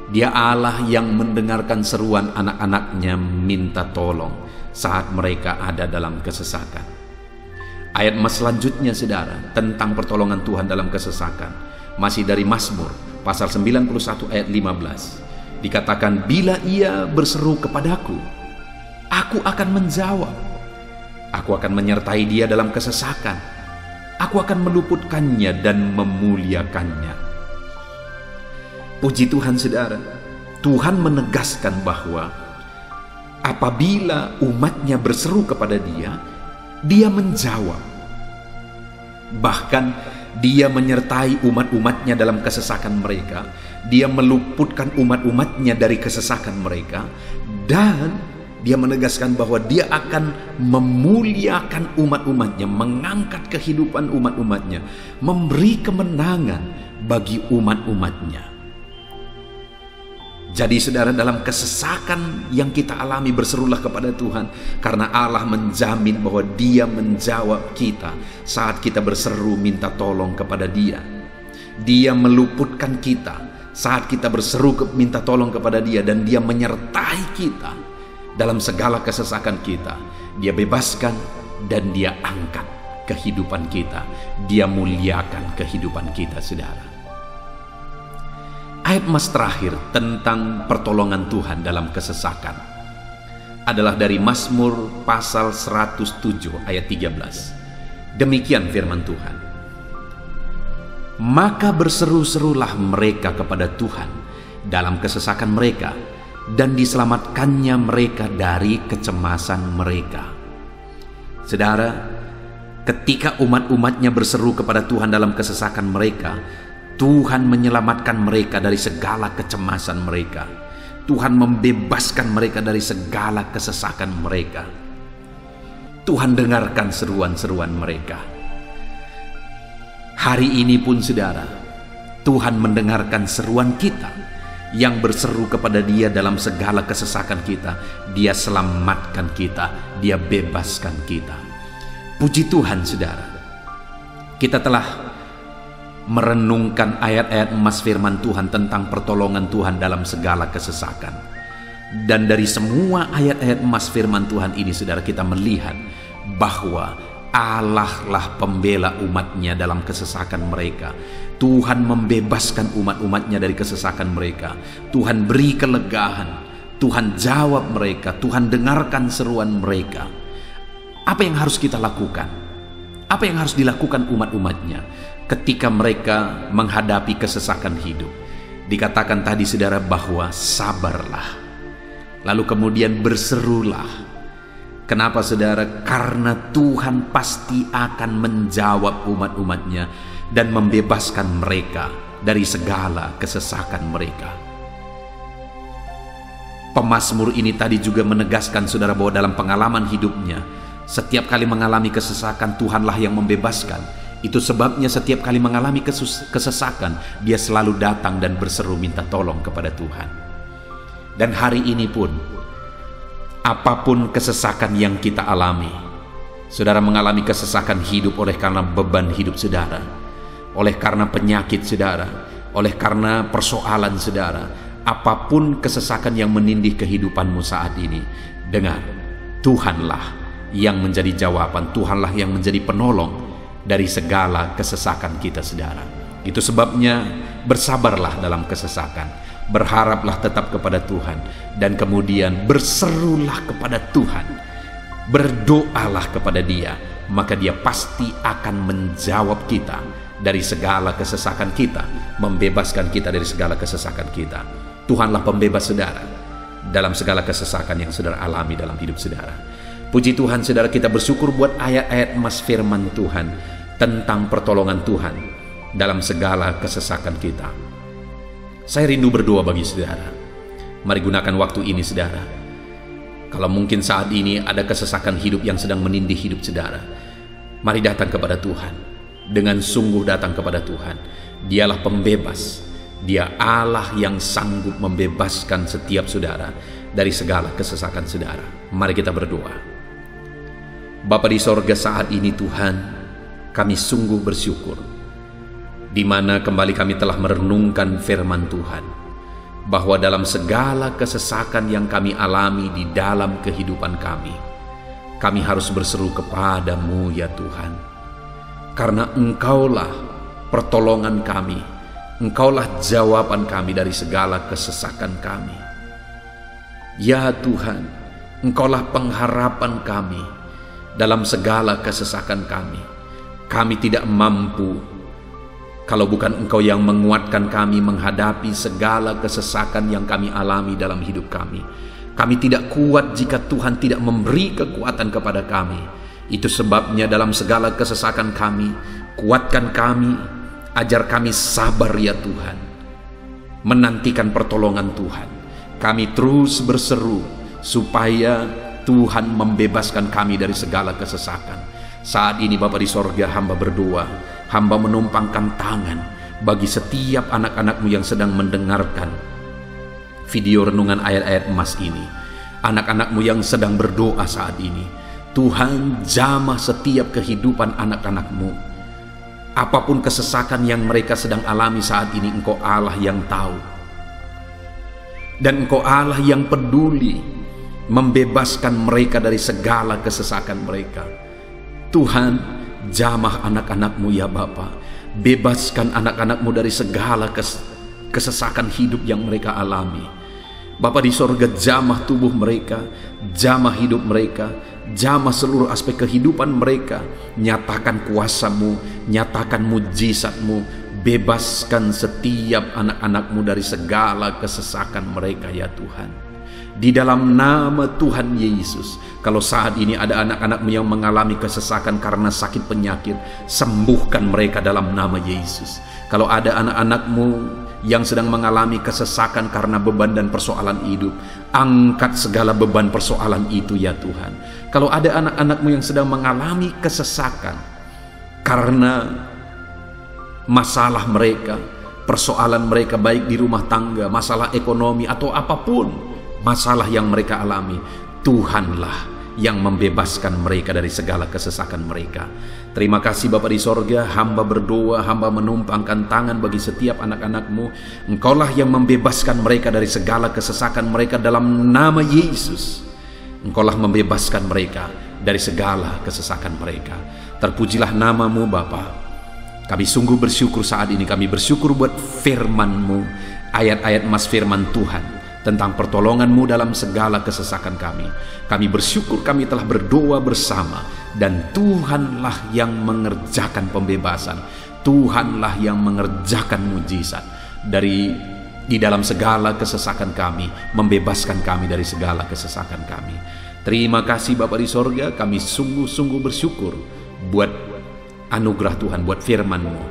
Dia Allah yang mendengarkan seruan anak-anaknya minta tolong saat mereka ada dalam kesesakan. Ayat emas selanjutnya saudara, tentang pertolongan Tuhan dalam kesesakan, masih dari Mazmur pasal 91 ayat 15. Dikatakan, bila ia berseru kepadaku, aku akan menjawab. Aku akan menyertai dia dalam kesesakan. Aku akan meluputkannya dan memuliakannya. Puji Tuhan saudara, Tuhan menegaskan bahwa apabila umatnya berseru kepada dia, dia menjawab. Bahkan dia menyertai umat-umatnya dalam kesesakan mereka. Dia meluputkan umat-umatnya dari kesesakan mereka. Dan dia menegaskan bahwa dia akan memuliakan umat-umatnya, mengangkat kehidupan umat-umatnya, memberi kemenangan bagi umat-umatnya. Jadi saudara, dalam kesesakan yang kita alami, berserulah kepada Tuhan, karena Allah menjamin bahwa dia menjawab kita saat kita berseru minta tolong kepada dia. Dia meluputkan kita saat kita berseru minta tolong kepada dia, dan dia menyertai kita dalam segala kesesakan kita. Dia bebaskan dan dia angkat kehidupan kita. Dia muliakan kehidupan kita saudara. Ayat emas terakhir tentang pertolongan Tuhan dalam kesesakan adalah dari Mazmur pasal 107 ayat 13. Demikian firman Tuhan. Maka berseru-serulah mereka kepada Tuhan dalam kesesakan mereka, dan diselamatkannya mereka dari kecemasan mereka. Saudara, ketika umat-umatnya berseru kepada Tuhan dalam kesesakan mereka, Tuhan menyelamatkan mereka dari segala kecemasan mereka. Tuhan membebaskan mereka dari segala kesesakan mereka. Tuhan dengarkan seruan-seruan mereka. Hari ini pun saudara, Tuhan mendengarkan seruan kita yang berseru kepada dia dalam segala kesesakan kita. Dia selamatkan kita, dia bebaskan kita. Puji Tuhan saudara, kita telah merenungkan ayat-ayat emas firman Tuhan tentang pertolongan Tuhan dalam segala kesesakan. Dan dari semua ayat-ayat emas firman Tuhan ini saudara, kita melihat bahwa Allah lah pembela umatnya dalam kesesakan mereka. Tuhan membebaskan umat-umatnya dari kesesakan mereka. Tuhan beri kelegaan, Tuhan jawab mereka, Tuhan dengarkan seruan mereka. Apa yang harus kita lakukan? Apa yang harus dilakukan umat-umatnya ketika mereka menghadapi kesesakan hidup? Dikatakan tadi saudara bahwa sabarlah, lalu kemudian berserulah. Kenapa saudara? Karena Tuhan pasti akan menjawab umat-umatnya dan membebaskan mereka dari segala kesesakan mereka. Pemazmur ini tadi juga menegaskan saudara bahwa dalam pengalaman hidupnya, setiap kali mengalami kesesakan, Tuhanlah yang membebaskan. Itu sebabnya setiap kali mengalami kesesakan, dia selalu datang dan berseru minta tolong kepada Tuhan. Dan hari ini pun, apapun kesesakan yang kita alami, saudara mengalami kesesakan hidup oleh karena beban hidup saudara, oleh karena penyakit saudara, oleh karena persoalan saudara, apapun kesesakan yang menindih kehidupanmu saat ini, dengar, Tuhanlah yang menjadi jawaban, Tuhanlah yang menjadi penolong dari segala kesesakan kita saudara. Itu sebabnya bersabarlah dalam kesesakan, berharaplah tetap kepada Tuhan, dan kemudian berserulah kepada Tuhan, berdoalah kepada Dia, maka Dia pasti akan menjawab kita dari segala kesesakan kita, membebaskan kita dari segala kesesakan kita. Tuhanlah pembebas saudara dalam segala kesesakan yang saudara alami dalam hidup saudara. Puji Tuhan saudara, kita bersyukur buat ayat-ayat emas firman Tuhan tentang pertolongan Tuhan dalam segala kesesakan kita. Saya rindu berdoa bagi saudara. Mari gunakan waktu ini saudara. Kalau mungkin saat ini ada kesesakan hidup yang sedang menindih hidup saudara, mari datang kepada Tuhan. Dengan sungguh datang kepada Tuhan. Dialah pembebas. Dia Allah yang sanggup membebaskan setiap saudara dari segala kesesakan saudara. Mari kita berdoa. Bapa di sorga, saat ini Tuhan, kami sungguh bersyukur di mana kembali kami telah merenungkan firman Tuhan, bahwa dalam segala kesesakan yang kami alami di dalam kehidupan kami harus berseru kepadamu ya Tuhan, karena Engkaulah pertolongan kami, Engkaulah jawaban kami dari segala kesesakan kami. Ya Tuhan, Engkaulah pengharapan kami dalam segala kesesakan kami. Kami tidak mampu kalau bukan Engkau yang menguatkan kami menghadapi segala kesesakan yang kami alami dalam hidup kami. Kami tidak kuat jika Tuhan tidak memberi kekuatan kepada kami. Itu sebabnya dalam segala kesesakan kami, kuatkan kami, ajar kami sabar ya Tuhan, menantikan pertolongan Tuhan. Kami terus berseru supaya Tuhan membebaskan kami dari segala kesesakan. Saat ini Bapa di sorga, hamba berdoa, hamba menumpangkan tangan bagi setiap anak-anak-Mu yang sedang mendengarkan video renungan ayat-ayat emas ini. Anak-anak-Mu yang sedang berdoa saat ini, Tuhan jamah setiap kehidupan anak-anak-Mu. Apapun kesesakan yang mereka sedang alami saat ini, Engkau Allah yang tahu, dan Engkau Allah yang peduli membebaskan mereka dari segala kesesakan mereka. Tuhan, jamah anak-anak-Mu ya Bapa, bebaskan anak-anak-Mu dari segala kesesakan hidup yang mereka alami. Bapa di sorga, jamah tubuh mereka, jamah hidup mereka, jamah seluruh aspek kehidupan mereka. Nyatakan kuasa-Mu, nyatakan mujizat-Mu, bebaskan setiap anak-anak-Mu dari segala kesesakan mereka ya Tuhan. Di dalam nama Tuhan Yesus, kalau saat ini ada anak-anak-Mu yang mengalami kesesakan karena sakit penyakit, sembuhkan mereka dalam nama Yesus. Kalau ada anak-anak-Mu yang sedang mengalami kesesakan karena beban dan persoalan hidup, angkat segala beban persoalan itu ya Tuhan. Kalau ada anak-anak-Mu yang sedang mengalami kesesakan karena masalah mereka, persoalan mereka baik di rumah tangga, masalah ekonomi atau apapun masalah yang mereka alami, Tuhanlah yang membebaskan mereka dari segala kesesakan mereka. Terima kasih Bapa di sorga, hamba berdoa, hamba menumpangkan tangan bagi setiap anak-anak-Mu. Engkaulah yang membebaskan mereka dari segala kesesakan mereka dalam nama Yesus. Engkaulah membebaskan mereka dari segala kesesakan mereka. Terpujilah nama-Mu Bapa. Kami sungguh bersyukur saat ini, kami bersyukur buat firman-Mu, ayat-ayat emas firman Tuhan tentang pertolongan-Mu dalam segala kesesakan kami. Kami bersyukur kami telah berdoa bersama, dan Tuhanlah yang mengerjakan pembebasan, Tuhanlah yang mengerjakan mujizat di dalam segala kesesakan kami, membebaskan kami dari segala kesesakan kami. Terima kasih Bapa di sorga, kami sungguh-sungguh bersyukur buat anugerah Tuhan, buat firman-Mu,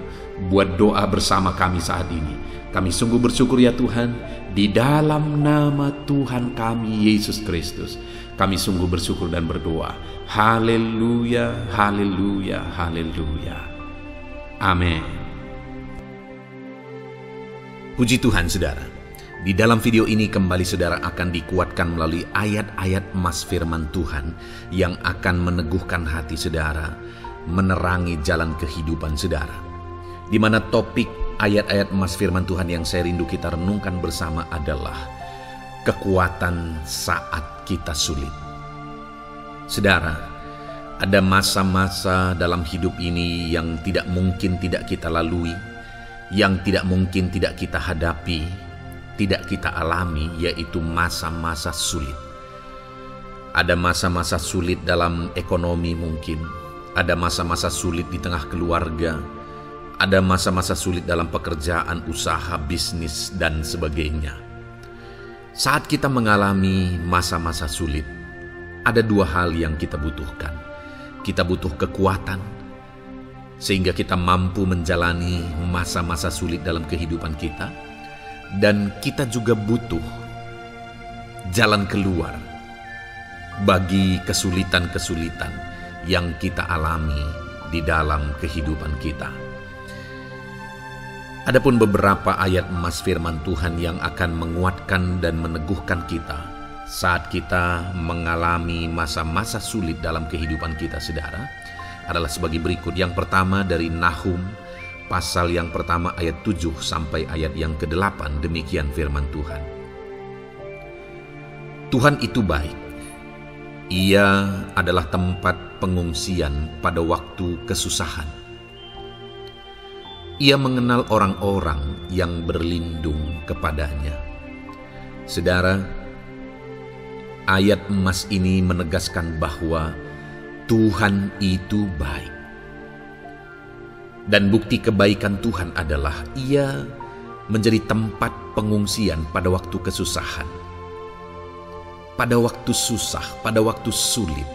buat doa bersama kami saat ini. Kami sungguh bersyukur ya Tuhan, di dalam nama Tuhan kami Yesus Kristus, kami sungguh bersyukur dan berdoa. Haleluya, haleluya, haleluya. Amin. Puji Tuhan saudara. Di dalam video ini kembali saudara akan dikuatkan melalui ayat-ayat emas firman Tuhan yang akan meneguhkan hati saudara, menerangi jalan kehidupan saudara. Di mana topik ayat-ayat emas firman Tuhan yang saya rindu kita renungkan bersama adalah kekuatan saat kita sulit. Saudara, ada masa-masa dalam hidup ini yang tidak mungkin tidak kita lalui, yang tidak mungkin tidak kita hadapi, tidak kita alami, yaitu masa-masa sulit. Ada masa-masa sulit dalam ekonomi mungkin, ada masa-masa sulit di tengah keluarga, ada masa-masa sulit dalam pekerjaan, usaha, bisnis, dan sebagainya. Saat kita mengalami masa-masa sulit, ada dua hal yang kita butuhkan. Kita butuh kekuatan, sehingga kita mampu menjalani masa-masa sulit dalam kehidupan kita. Dan kita juga butuh jalan keluar bagi kesulitan-kesulitan yang kita alami di dalam kehidupan kita. Adapun beberapa ayat emas firman Tuhan yang akan menguatkan dan meneguhkan kita saat kita mengalami masa-masa sulit dalam kehidupan kita, saudara, adalah sebagai berikut. Yang pertama dari Nahum, pasal yang pertama ayat 7 sampai ayat yang ke-8, demikian firman Tuhan. Tuhan itu baik. Ia adalah tempat pengungsian pada waktu kesusahan. Ia mengenal orang-orang yang berlindung kepadanya. Saudara, ayat emas ini menegaskan bahwa Tuhan itu baik. Dan bukti kebaikan Tuhan adalah Ia menjadi tempat pengungsian pada waktu kesusahan. Pada waktu susah, pada waktu sulit,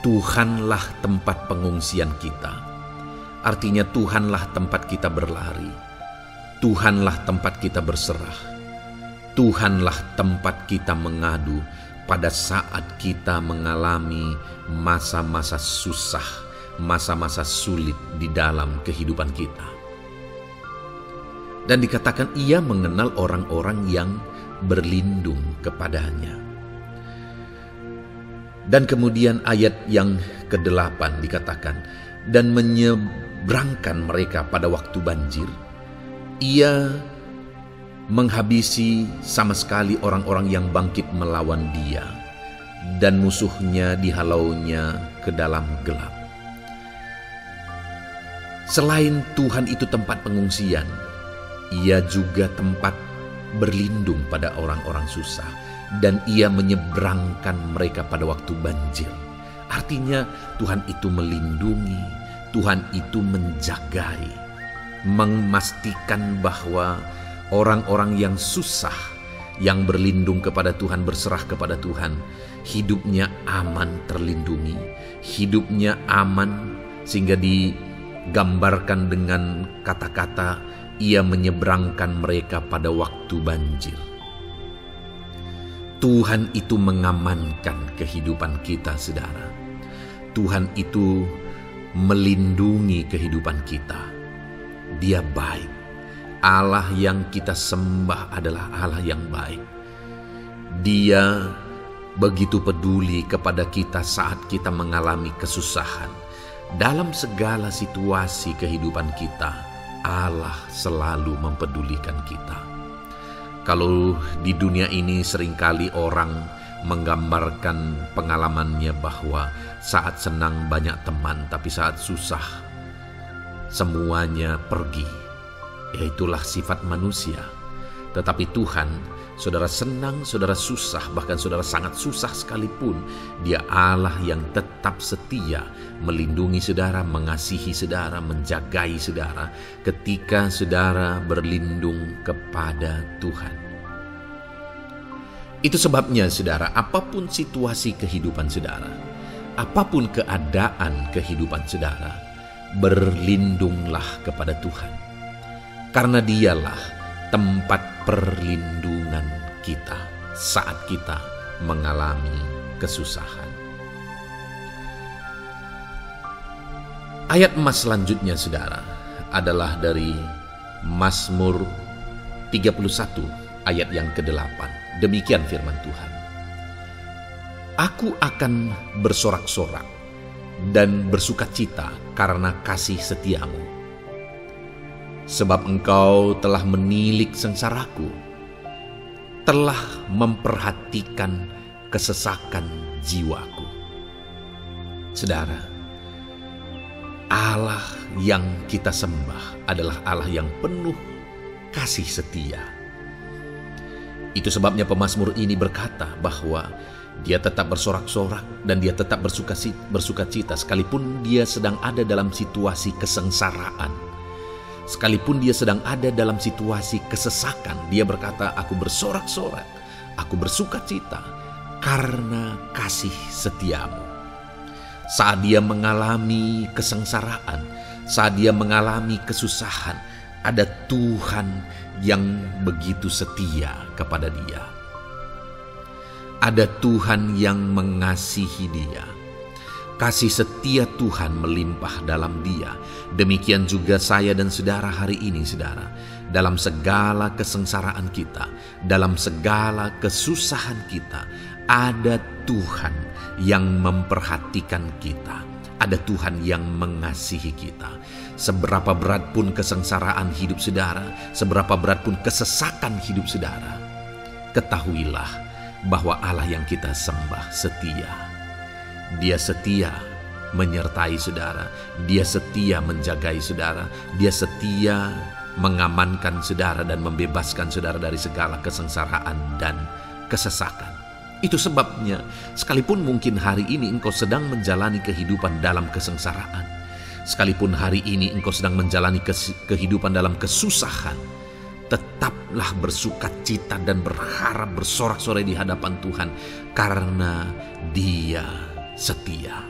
Tuhanlah tempat pengungsian kita. Artinya Tuhanlah tempat kita berlari. Tuhanlah tempat kita berserah. Tuhanlah tempat kita mengadu pada saat kita mengalami masa-masa susah, masa-masa sulit di dalam kehidupan kita. Dan dikatakan Ia mengenal orang-orang yang berlindung kepadanya. Dan kemudian ayat yang ke-8 dikatakan, dan menyeberangkan mereka pada waktu banjir. Ia menghabisi sama sekali orang-orang yang bangkit melawan Dia, dan musuhnya dihalaunya ke dalam gelap. Selain Tuhan itu tempat pengungsian, Ia juga tempat berlindung pada orang-orang susah, dan Ia menyeberangkan mereka pada waktu banjir. Artinya Tuhan itu melindungi, Tuhan itu menjagai, memastikan bahwa orang-orang yang susah, yang berlindung kepada Tuhan, berserah kepada Tuhan, hidupnya aman, terlindungi, hidupnya aman, sehingga digambarkan dengan kata-kata Ia menyeberangkan mereka pada waktu banjir. Tuhan itu mengamankan kehidupan kita, saudara. Tuhan itu melindungi kehidupan kita. Dia baik. Allah yang kita sembah adalah Allah yang baik. Dia begitu peduli kepada kita saat kita mengalami kesusahan. Dalam segala situasi kehidupan kita, Allah selalu mempedulikan kita. Kalau di dunia ini seringkali orang menggambarkan pengalamannya bahwa saat senang banyak teman, tapi saat susah semuanya pergi. Itulah sifat manusia. Tetapi Tuhan, saudara senang, saudara susah, bahkan saudara sangat susah sekalipun, Dia Allah yang tetap setia, melindungi saudara, mengasihi saudara, menjagai saudara ketika saudara berlindung kepada Tuhan. Itu sebabnya saudara, apapun situasi kehidupan saudara, apapun keadaan kehidupan saudara, berlindunglah kepada Tuhan. Karena Dialah tempat perlindungan kita saat kita mengalami kesusahan. Ayat emas selanjutnya saudara adalah dari Mazmur 31 ayat yang ke-8. Demikian firman Tuhan. Aku akan bersorak-sorak dan bersukacita karena kasih setiamu. Sebab engkau telah menilik sengsaraku, telah memperhatikan kesesakan jiwaku. Saudara, Allah yang kita sembah adalah Allah yang penuh kasih setia. Itu sebabnya pemazmur ini berkata bahwa dia tetap bersorak-sorak dan dia tetap bersukacita sekalipun dia sedang ada dalam situasi kesengsaraan. Sekalipun dia sedang ada dalam situasi kesesakan, dia berkata, aku bersorak-sorak, aku bersukacita karena kasih setiamu. Saat dia mengalami kesengsaraan, saat dia mengalami kesusahan, ada Tuhan yang begitu setia kepada dia. Ada Tuhan yang mengasihi dia. Kasih setia Tuhan melimpah dalam dia. Demikian juga saya dan saudara hari ini, saudara. Dalam segala kesengsaraan kita, dalam segala kesusahan kita, ada Tuhan yang memperhatikan kita. Ada Tuhan yang mengasihi kita. Seberapa berat pun kesengsaraan hidup saudara, seberapa berat pun kesesakan hidup saudara, ketahuilah bahwa Allah yang kita sembah setia. Dia setia menyertai saudara, dia setia menjagai saudara, dia setia mengamankan saudara dan membebaskan saudara dari segala kesengsaraan dan kesesakan. Itu sebabnya sekalipun mungkin hari ini engkau sedang menjalani kehidupan dalam kesengsaraan, sekalipun hari ini engkau sedang menjalani kehidupan dalam kesusahan, tetaplah bersukacita dan berharap bersorak-sorai di hadapan Tuhan karena Dia setia.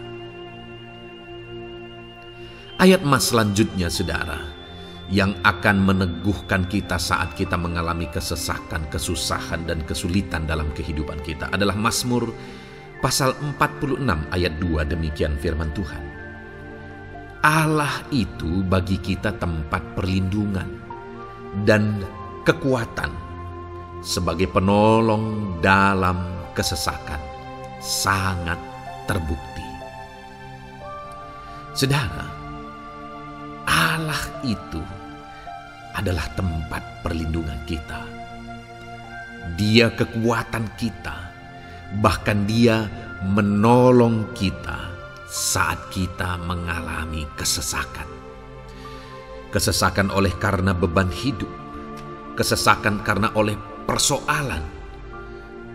Ayat mas selanjutnya, saudara, yang akan meneguhkan kita saat kita mengalami kesesakan, kesusahan, dan kesulitan dalam kehidupan kita adalah Mazmur pasal 46 ayat 2. Demikian firman Tuhan. Allah itu bagi kita tempat perlindungan dan kekuatan sebagai penolong dalam kesesakan, sangat terbukti. Saudara, Allah itu adalah tempat perlindungan kita. Dia kekuatan kita, bahkan Dia menolong kita saat kita mengalami kesesakan. Kesesakan oleh karena beban hidup, kesesakan karena oleh persoalan,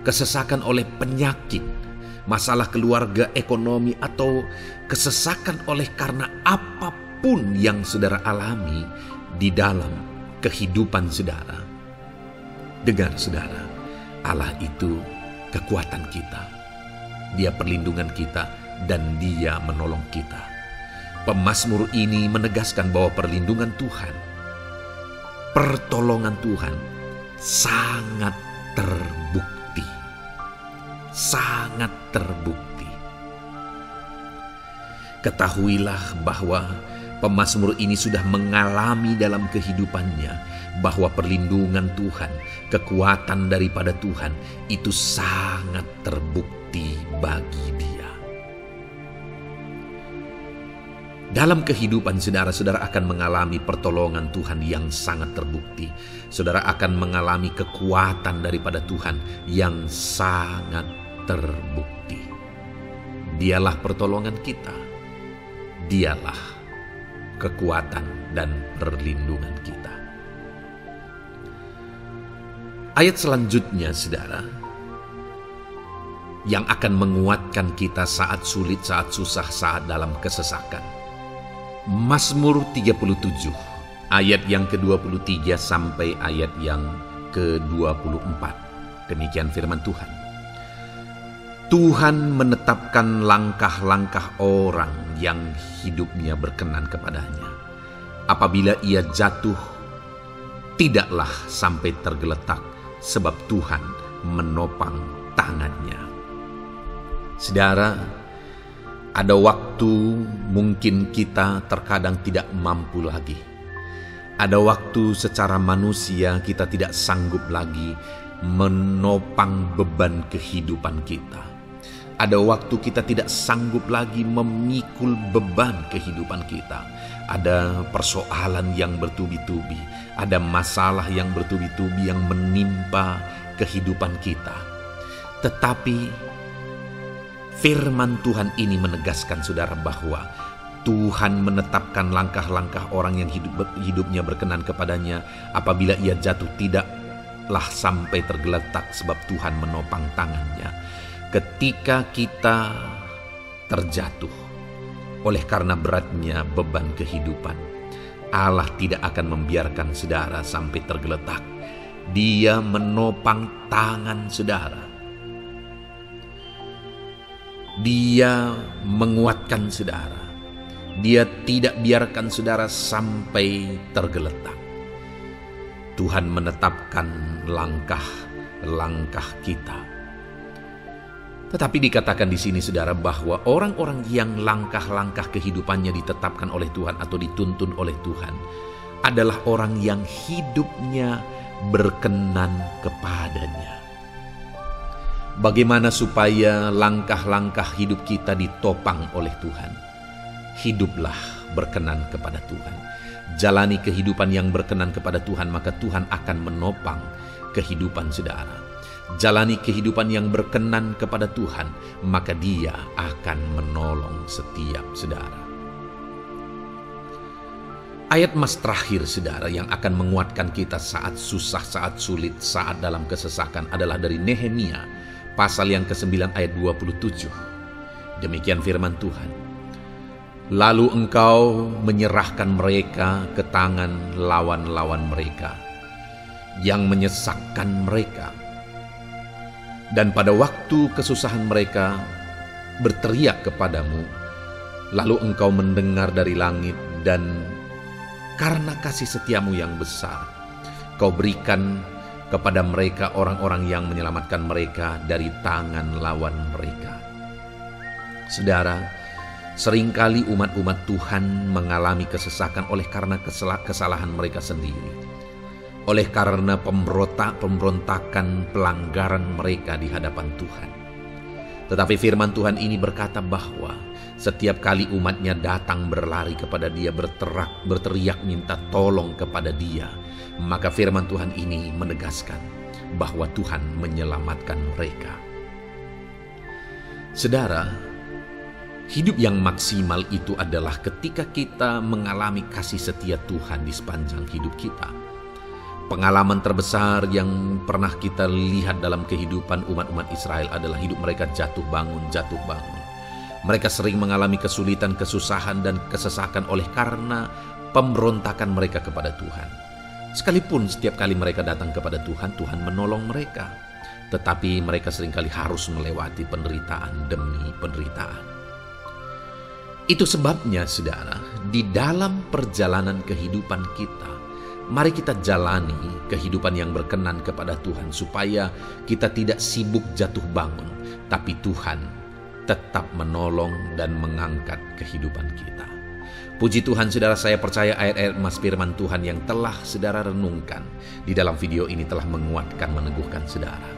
kesesakan oleh penyakit, masalah keluarga, ekonomi, atau kesesakan oleh karena apapun yang saudara alami di dalam kehidupan saudara. Dengar saudara, Allah itu kekuatan kita, Dia perlindungan kita, dan Dia menolong kita. Pemazmur ini menegaskan bahwa perlindungan Tuhan, pertolongan Tuhan sangat terbukti. Sangat terbukti. Ketahuilah bahwa pemazmur ini sudah mengalami dalam kehidupannya bahwa perlindungan Tuhan, kekuatan daripada Tuhan itu sangat terbukti bagi dia. Dalam kehidupan saudara akan mengalami pertolongan Tuhan yang sangat terbukti. Saudara akan mengalami kekuatan daripada Tuhan yang sangat terbukti. Dialah pertolongan kita. Dialah kekuatan dan perlindungan kita. Ayat selanjutnya, saudara, yang akan menguatkan kita saat sulit, saat susah, saat dalam kesesakan. Mazmur 37 ayat yang ke-23 sampai ayat yang ke-24. Demikian firman Tuhan. Tuhan menetapkan langkah-langkah orang yang hidupnya berkenan kepadanya. Apabila ia jatuh, tidaklah sampai tergeletak, sebab Tuhan menopang tangannya. Saudara, ada waktu mungkin kita terkadang tidak mampu lagi. Ada waktu secara manusia kita tidak sanggup lagi menopang beban kehidupan kita. Ada waktu kita tidak sanggup lagi memikul beban kehidupan kita. Ada persoalan yang bertubi-tubi, ada masalah yang bertubi-tubi yang menimpa kehidupan kita. Tetapi firman Tuhan ini menegaskan saudara bahwa Tuhan menetapkan langkah-langkah orang yang hidupnya berkenan kepadanya. Apabila ia jatuh, tidaklah sampai tergeletak sebab Tuhan menopang tangannya. Ketika kita terjatuh oleh karena beratnya beban kehidupan, Allah tidak akan membiarkan saudara sampai tergeletak. Dia menopang tangan saudara. Dia menguatkan saudara. Dia tidak biarkan saudara sampai tergeletak. Tuhan menetapkan langkah-langkah kita. Tetapi dikatakan di sini saudara bahwa orang-orang yang langkah-langkah kehidupannya ditetapkan oleh Tuhan atau dituntun oleh Tuhan adalah orang yang hidupnya berkenan kepadanya. Bagaimana supaya langkah-langkah hidup kita ditopang oleh Tuhan? Hiduplah berkenan kepada Tuhan. Jalani kehidupan yang berkenan kepada Tuhan, maka Tuhan akan menopang kehidupan saudara. Jalani kehidupan yang berkenan kepada Tuhan, maka Dia akan menolong setiap saudara. Ayat mas terakhir saudara yang akan menguatkan kita saat susah, saat sulit, saat dalam kesesakan adalah dari Nehemia pasal yang ke-9 ayat 27. Demikian firman Tuhan. Lalu engkau menyerahkan mereka ke tangan lawan-lawan mereka yang menyesakkan mereka. Dan pada waktu kesusahan mereka berteriak kepadamu, lalu engkau mendengar dari langit dan karena kasih setiamu yang besar, kau berikan kepada mereka orang-orang yang menyelamatkan mereka dari tangan lawan mereka. Saudara, seringkali umat-umat Tuhan mengalami kesesakan oleh karena kesalahan mereka sendiri. Oleh karena pemberontakan, pelanggaran mereka di hadapan Tuhan. Tetapi firman Tuhan ini berkata bahwa setiap kali umatnya datang berlari kepada Dia, berteriak minta tolong kepada Dia, maka firman Tuhan ini menegaskan bahwa Tuhan menyelamatkan mereka. Saudara, hidup yang maksimal itu adalah ketika kita mengalami kasih setia Tuhan di sepanjang hidup kita. Pengalaman terbesar yang pernah kita lihat dalam kehidupan umat-umat Israel adalah hidup mereka jatuh bangun. Mereka sering mengalami kesulitan, kesusahan, dan kesesakan oleh karena pemberontakan mereka kepada Tuhan. Sekalipun setiap kali mereka datang kepada Tuhan, Tuhan menolong mereka. Tetapi mereka seringkali harus melewati penderitaan demi penderitaan. Itu sebabnya, saudara, di dalam perjalanan kehidupan kita, mari kita jalani kehidupan yang berkenan kepada Tuhan supaya kita tidak sibuk jatuh bangun, tapi Tuhan tetap menolong dan mengangkat kehidupan kita. Puji Tuhan saudara, saya percaya ayat-ayat emas firman Tuhan yang telah saudara renungkan di dalam video ini telah menguatkan, meneguhkan saudara.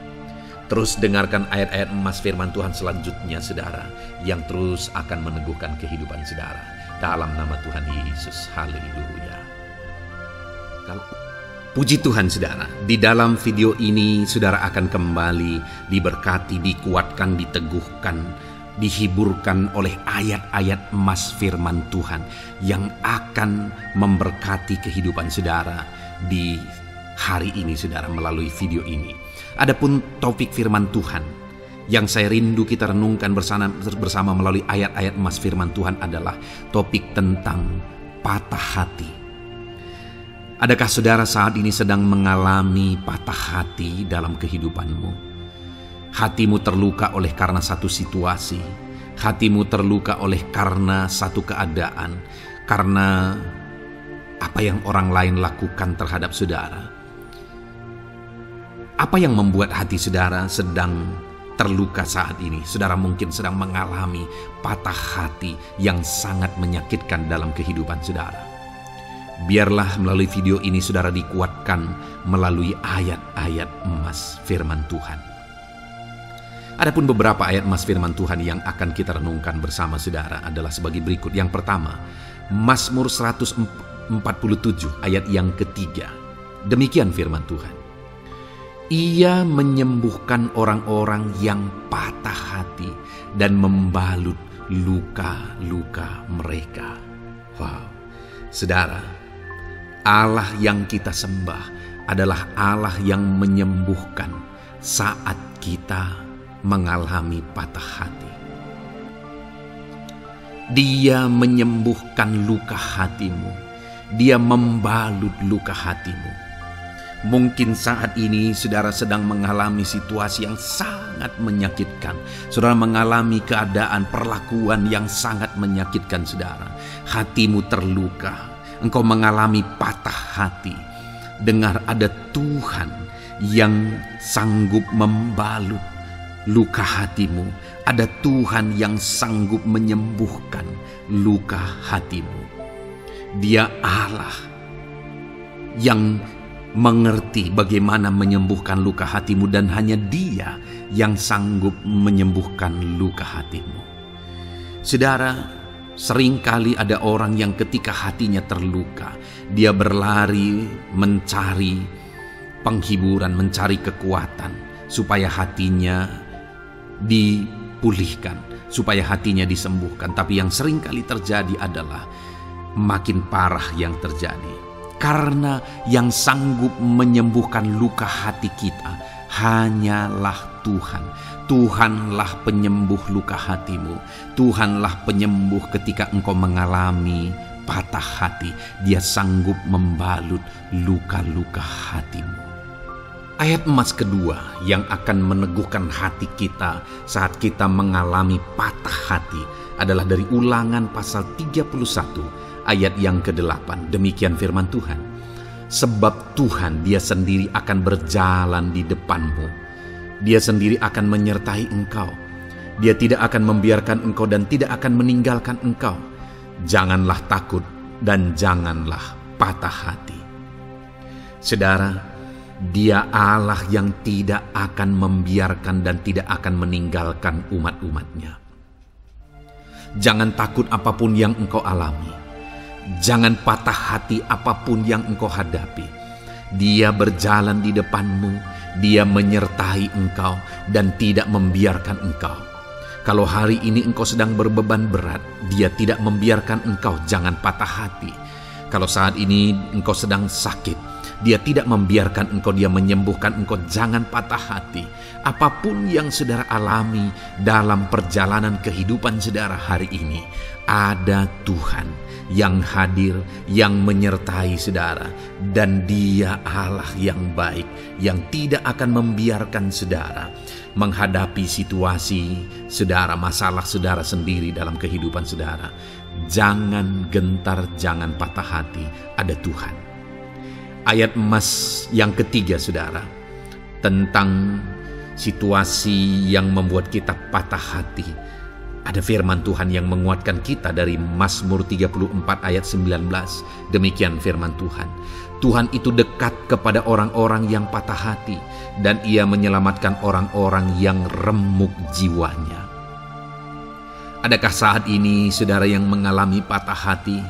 Terus dengarkan ayat-ayat emas firman Tuhan selanjutnya saudara, yang terus akan meneguhkan kehidupan saudara. Dalam nama Tuhan Yesus, haleluya. Puji Tuhan saudara, di dalam video ini saudara akan kembali diberkati, dikuatkan, diteguhkan, dihiburkan oleh ayat-ayat emas firman Tuhan yang akan memberkati kehidupan saudara di hari ini saudara melalui video ini. Adapun topik firman Tuhan yang saya rindu kita renungkan bersama melalui ayat-ayat emas firman Tuhan adalah topik tentang patah hati. Adakah saudara saat ini sedang mengalami patah hati dalam kehidupanmu? Hatimu terluka oleh karena satu situasi. Hatimu terluka oleh karena satu keadaan. Karena apa yang orang lain lakukan terhadap saudara. Apa yang membuat hati saudara sedang terluka saat ini? Saudara mungkin sedang mengalami patah hati yang sangat menyakitkan dalam kehidupan saudara. Biarlah melalui video ini saudara dikuatkan melalui ayat-ayat emas firman Tuhan. Adapun beberapa ayat emas firman Tuhan yang akan kita renungkan bersama saudara adalah sebagai berikut. Yang pertama, Mazmur 147 ayat yang ketiga. Demikian firman Tuhan. Ia menyembuhkan orang-orang yang patah hati dan membalut luka-luka mereka. Wow, saudara, Allah yang kita sembah adalah Allah yang menyembuhkan saat kita mengalami patah hati. Dia menyembuhkan luka hatimu. Dia membalut luka hatimu. Mungkin saat ini saudara sedang mengalami situasi yang sangat menyakitkan. Saudara mengalami keadaan perlakuan yang sangat menyakitkan saudara. Hatimu terluka. Engkau mengalami patah hati. Dengar, ada Tuhan yang sanggup membalut luka hatimu. Ada Tuhan yang sanggup menyembuhkan luka hatimu. Dia Allah yang mengerti bagaimana menyembuhkan luka hatimu, dan hanya Dia yang sanggup menyembuhkan luka hatimu. Saudara, seringkali ada orang yang ketika hatinya terluka, dia berlari mencari penghiburan, mencari kekuatan supaya hatinya dipulihkan, supaya hatinya disembuhkan. Tapi yang seringkali terjadi adalah makin parah yang terjadi. Karena yang sanggup menyembuhkan luka hati kita hanyalah Tuhan. Tuhanlah penyembuh luka hatimu. Tuhanlah penyembuh ketika engkau mengalami patah hati. Dia sanggup membalut luka-luka hatimu. Ayat emas kedua yang akan meneguhkan hati kita saat kita mengalami patah hati adalah dari Ulangan pasal 31 ayat yang ke-8. Demikian firman Tuhan. Sebab Tuhan Dia sendiri akan berjalan di depanmu. Dia sendiri akan menyertai engkau. Dia tidak akan membiarkan engkau dan tidak akan meninggalkan engkau. Janganlah takut dan janganlah patah hati. Saudara, Dia Allah yang tidak akan membiarkan dan tidak akan meninggalkan umat-umatnya. Jangan takut apapun yang engkau alami. Jangan patah hati apapun yang engkau hadapi. Dia berjalan di depanmu. Dia menyertai engkau dan tidak membiarkan engkau. Kalau hari ini engkau sedang berbeban berat, Dia tidak membiarkan engkau. Jangan patah hati. Kalau saat ini engkau sedang sakit, Dia tidak membiarkan engkau. Dia menyembuhkan engkau. Jangan patah hati. Apapun yang saudara alami dalam perjalanan kehidupan saudara hari ini, ada Tuhan yang hadir, yang menyertai saudara. Dan Dia Allah yang baik, yang tidak akan membiarkan saudara menghadapi situasi saudara, masalah saudara sendiri dalam kehidupan saudara. Jangan gentar, jangan patah hati, ada Tuhan. Ayat emas yang ketiga saudara, tentang situasi yang membuat kita patah hati. Ada firman Tuhan yang menguatkan kita dari Mazmur 34 ayat 19. Demikian firman Tuhan. Tuhan itu dekat kepada orang-orang yang patah hati, dan Ia menyelamatkan orang-orang yang remuk jiwanya. Adakah saat ini saudara yang mengalami patah hati?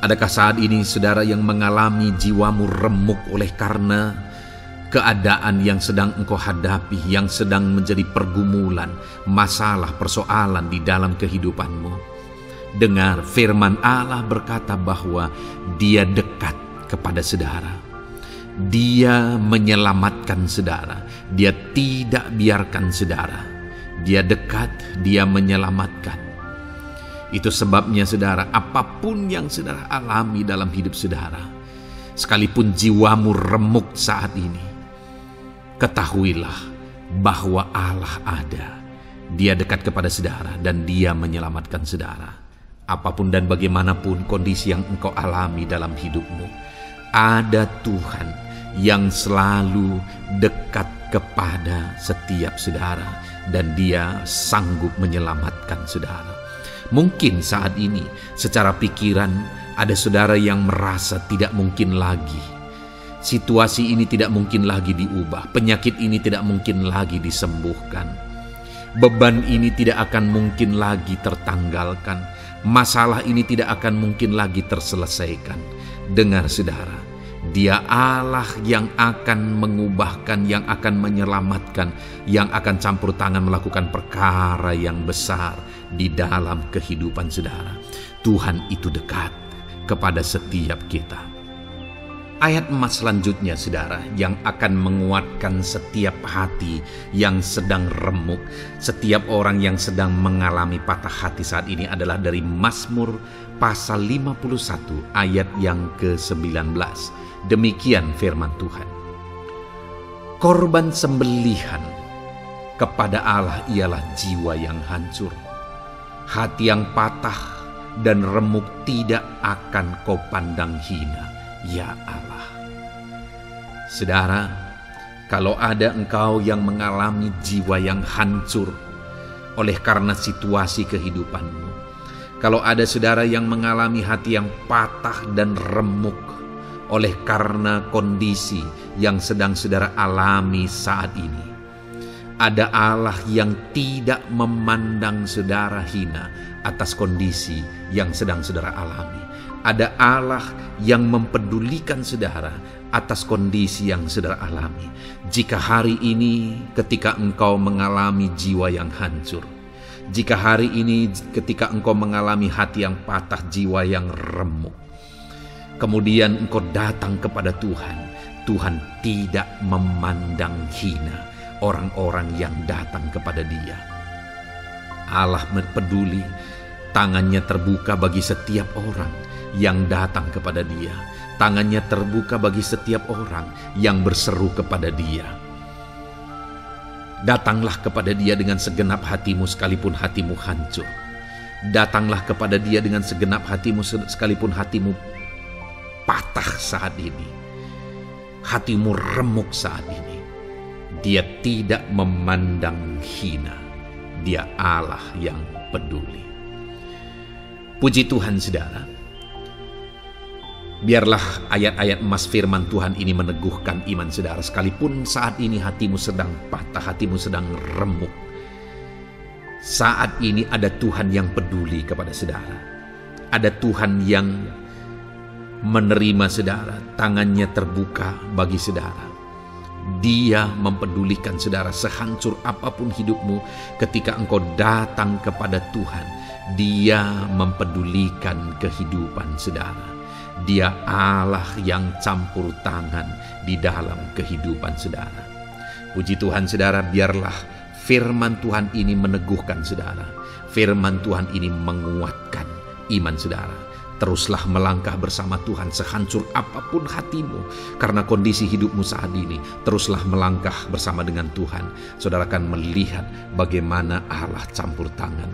Adakah saat ini saudara yang mengalami jiwamu remuk oleh karena keadaan yang sedang engkau hadapi, yang sedang menjadi pergumulan, masalah, persoalan di dalam kehidupanmu? Dengar, firman Allah berkata bahwa Dia dekat kepada saudara. Dia menyelamatkan saudara. Dia tidak biarkan saudara. Dia dekat, Dia menyelamatkan. Itu sebabnya saudara, apapun yang saudara alami dalam hidup saudara, sekalipun jiwamu remuk saat ini, ketahuilah bahwa Allah ada. Dia dekat kepada saudara dan Dia menyelamatkan saudara. Apapun dan bagaimanapun kondisi yang engkau alami dalam hidupmu, ada Tuhan yang selalu dekat kepada setiap saudara, dan Dia sanggup menyelamatkan saudara. Mungkin saat ini secara pikiran Ada saudara yang merasa tidak mungkin lagi. Situasi ini tidak mungkin lagi diubah. Penyakit ini tidak mungkin lagi disembuhkan. Beban ini tidak akan mungkin lagi tertanggalkan. Masalah ini tidak akan mungkin lagi terselesaikan. Dengar saudara, Dia Allah yang akan mengubahkan, yang akan menyelamatkan, yang akan campur tangan melakukan perkara yang besar di dalam kehidupan saudara. Tuhan itu dekat kepada setiap kita. Ayat emas selanjutnya saudara, yang akan menguatkan setiap hati yang sedang remuk, setiap orang yang sedang mengalami patah hati saat ini adalah dari Mazmur pasal 51 ayat yang ke-19. Demikian firman Tuhan. Korban sembelihan kepada Allah ialah jiwa yang hancur. Hati yang patah dan remuk tidak akan kau pandang hina, ya Allah. Saudara, kalau ada engkau yang mengalami jiwa yang hancur oleh karena situasi kehidupanmu, kalau ada saudara yang mengalami hati yang patah dan remuk oleh karena kondisi yang sedang saudara alami saat ini, ada Allah yang tidak memandang saudara hina atas kondisi yang sedang saudara alami. Ada Allah yang mempedulikan saudara atas kondisi yang saudara alami. Jika hari ini ketika engkau mengalami jiwa yang hancur, jika hari ini ketika engkau mengalami hati yang patah, jiwa yang remuk, kemudian engkau datang kepada Tuhan, Tuhan tidak memandang hina orang-orang yang datang kepada Dia. Allah peduli, tangannya terbuka bagi setiap orang yang datang kepada Dia. Tangannya terbuka bagi setiap orang yang berseru kepada Dia. Datanglah kepada Dia dengan segenap hatimu sekalipun hatimu hancur. Datanglah kepada Dia dengan segenap hatimu sekalipun hatimu patah saat ini. Hatimu remuk saat ini. Dia tidak memandang hina. Dia Allah yang peduli. Puji Tuhan saudara. Biarlah ayat-ayat emas firman Tuhan ini meneguhkan iman saudara. Sekalipun saat ini hatimu sedang patah, hatimu sedang remuk. Saat ini ada Tuhan yang peduli kepada saudara. Ada Tuhan yang menerima saudara. Tangannya terbuka bagi saudara. Dia mempedulikan saudara sehancur apapun hidupmu. Ketika engkau datang kepada Tuhan, Dia mempedulikan kehidupan saudara. Dia Allah yang campur tangan di dalam kehidupan saudara. Puji Tuhan saudara, biarlah firman Tuhan ini meneguhkan saudara. Firman Tuhan ini menguatkan iman saudara. Teruslah melangkah bersama Tuhan sehancur apapun hatimu karena kondisi hidupmu saat ini. Teruslah melangkah bersama dengan Tuhan. Saudara akan melihat bagaimana Allah campur tangan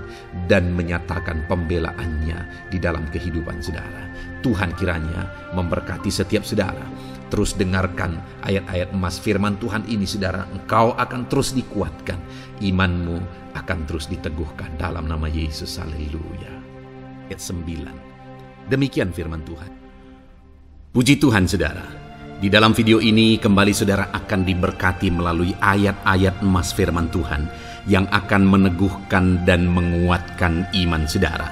dan menyatakan pembelaannya di dalam kehidupan saudara. Tuhan kiranya memberkati setiap saudara. Terus dengarkan ayat-ayat emas firman Tuhan ini saudara. Engkau akan terus dikuatkan. Imanmu akan terus diteguhkan dalam nama Yesus. Haleluya. Ayat 9. Demikian firman Tuhan. Puji Tuhan saudara. Di dalam video ini kembali saudara akan diberkati melalui ayat-ayat emas firman Tuhan yang akan meneguhkan dan menguatkan iman saudara.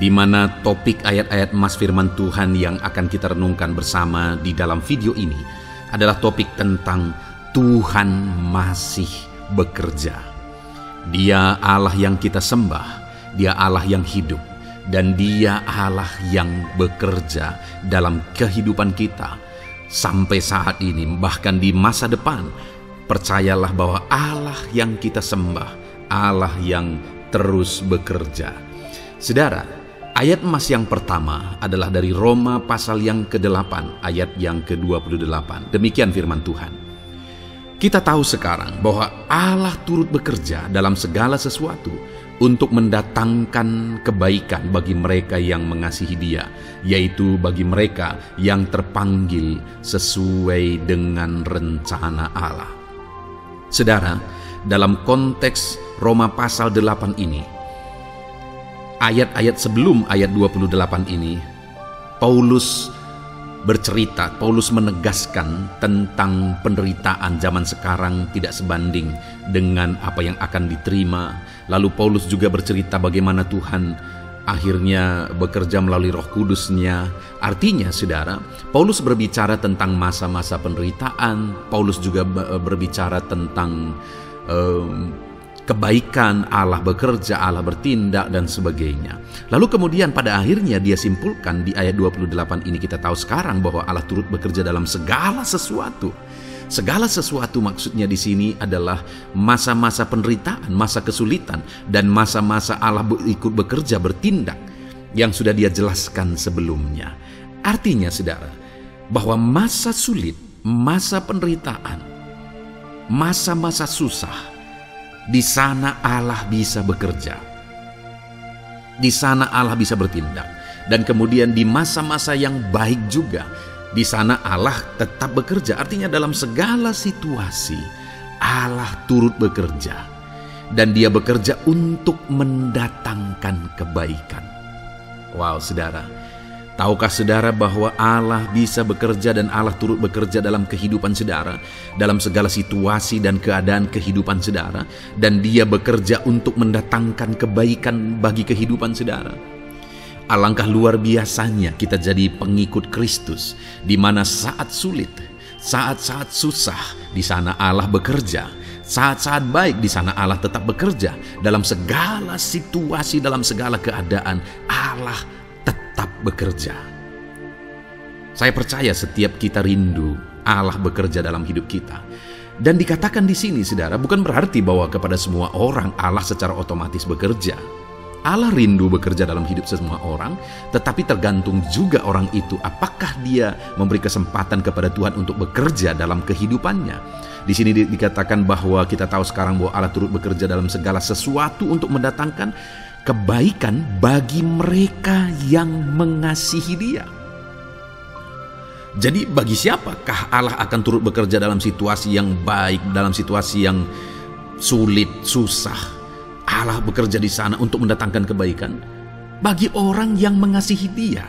Di mana topik ayat-ayat emas firman Tuhan yang akan kita renungkan bersama di dalam video ini adalah topik tentang Tuhan masih bekerja. Dia Allah yang kita sembah, Dia Allah yang hidup, dan Dia Allah yang bekerja dalam kehidupan kita sampai saat ini, bahkan di masa depan. Percayalah bahwa Allah yang kita sembah, Allah yang terus bekerja. Saudara, ayat emas yang pertama adalah dari Roma pasal yang ke-8 ayat yang ke-28. Demikian firman Tuhan. Kita tahu sekarang bahwa Allah turut bekerja dalam segala sesuatu untuk mendatangkan kebaikan bagi mereka yang mengasihi Dia, yaitu bagi mereka yang terpanggil sesuai dengan rencana Allah. Saudara, dalam konteks Roma pasal 8 ini, ayat-ayat sebelum ayat 28 ini, Paulus bercerita, Paulus menegaskan tentang penderitaan zaman sekarang tidak sebanding dengan apa yang akan diterima. Lalu Paulus juga bercerita bagaimana Tuhan akhirnya bekerja melalui Roh Kudus-Nya. Artinya, saudara, Paulus berbicara tentang masa-masa penderitaan. Paulus juga berbicara tentang kebaikan, Allah bekerja, Allah bertindak, dan sebagainya. Lalu kemudian pada akhirnya dia simpulkan di ayat 28 ini, kita tahu sekarang bahwa Allah turut bekerja dalam segala sesuatu. Segala sesuatu maksudnya di sini adalah masa-masa penderitaan, masa kesulitan, dan masa-masa Allah ikut bekerja, bertindak, yang sudah dia jelaskan sebelumnya. Artinya, saudara, bahwa masa sulit, masa penderitaan, masa-masa susah, di sana Allah bisa bekerja. Di sana Allah bisa bertindak. Dan kemudian di masa-masa yang baik juga, di sana Allah tetap bekerja. Artinya dalam segala situasi Allah turut bekerja. Dan dia bekerja untuk mendatangkan kebaikan. Wow, saudara. Tahukah saudara bahwa Allah bisa bekerja dan Allah turut bekerja dalam kehidupan saudara, dalam segala situasi dan keadaan kehidupan saudara, dan dia bekerja untuk mendatangkan kebaikan bagi kehidupan saudara. Alangkah luar biasanya kita jadi pengikut Kristus, di mana saat sulit, saat-saat susah, di sana Allah bekerja. Saat-saat baik, di sana Allah tetap bekerja. Dalam segala situasi, dalam segala keadaan, Allah tetap bekerja. Saya percaya setiap kita rindu Allah bekerja dalam hidup kita. Dan dikatakan di sini, saudara, bukan berarti bahwa kepada semua orang Allah secara otomatis bekerja. Allah rindu bekerja dalam hidup semua orang, tetapi tergantung juga orang itu apakah dia memberi kesempatan kepada Tuhan untuk bekerja dalam kehidupannya. Di sini dikatakan bahwa kita tahu sekarang bahwa Allah turut bekerja dalam segala sesuatu untuk mendatangkan kebaikan bagi mereka yang mengasihi Dia. Jadi bagi siapakah Allah akan turut bekerja dalam situasi yang baik, dalam situasi yang sulit, susah? Allah bekerja di sana untuk mendatangkan kebaikan bagi orang yang mengasihi Dia.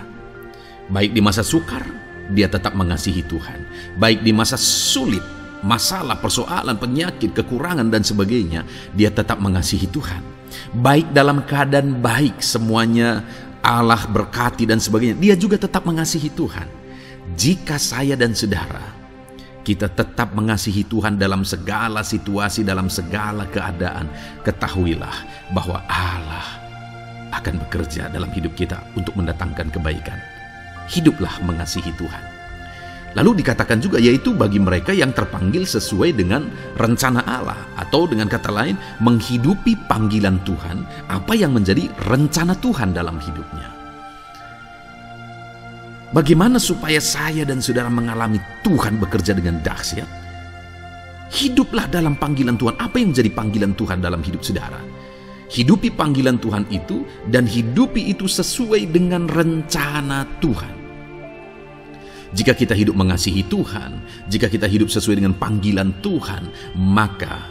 Baik di masa sukar, dia tetap mengasihi Tuhan. Baik di masa sulit, masalah, persoalan, penyakit, kekurangan, dan sebagainya, dia tetap mengasihi Tuhan. Baik dalam keadaan baik, semuanya Allah berkati dan sebagainya, dia juga tetap mengasihi Tuhan. Jika saya dan saudara, kita tetap mengasihi Tuhan dalam segala situasi, dalam segala keadaan, ketahuilah bahwa Allah akan bekerja dalam hidup kita untuk mendatangkan kebaikan. Hiduplah mengasihi Tuhan. Lalu dikatakan juga, yaitu bagi mereka yang terpanggil sesuai dengan rencana Allah, atau dengan kata lain, menghidupi panggilan Tuhan, apa yang menjadi rencana Tuhan dalam hidupnya. Bagaimana supaya saya dan saudara mengalami Tuhan bekerja dengan dahsyat? Hiduplah dalam panggilan Tuhan. Apa yang menjadi panggilan Tuhan dalam hidup saudara? Hidupi panggilan Tuhan itu, dan hidupi itu sesuai dengan rencana Tuhan. Jika kita hidup mengasihi Tuhan, jika kita hidup sesuai dengan panggilan Tuhan, maka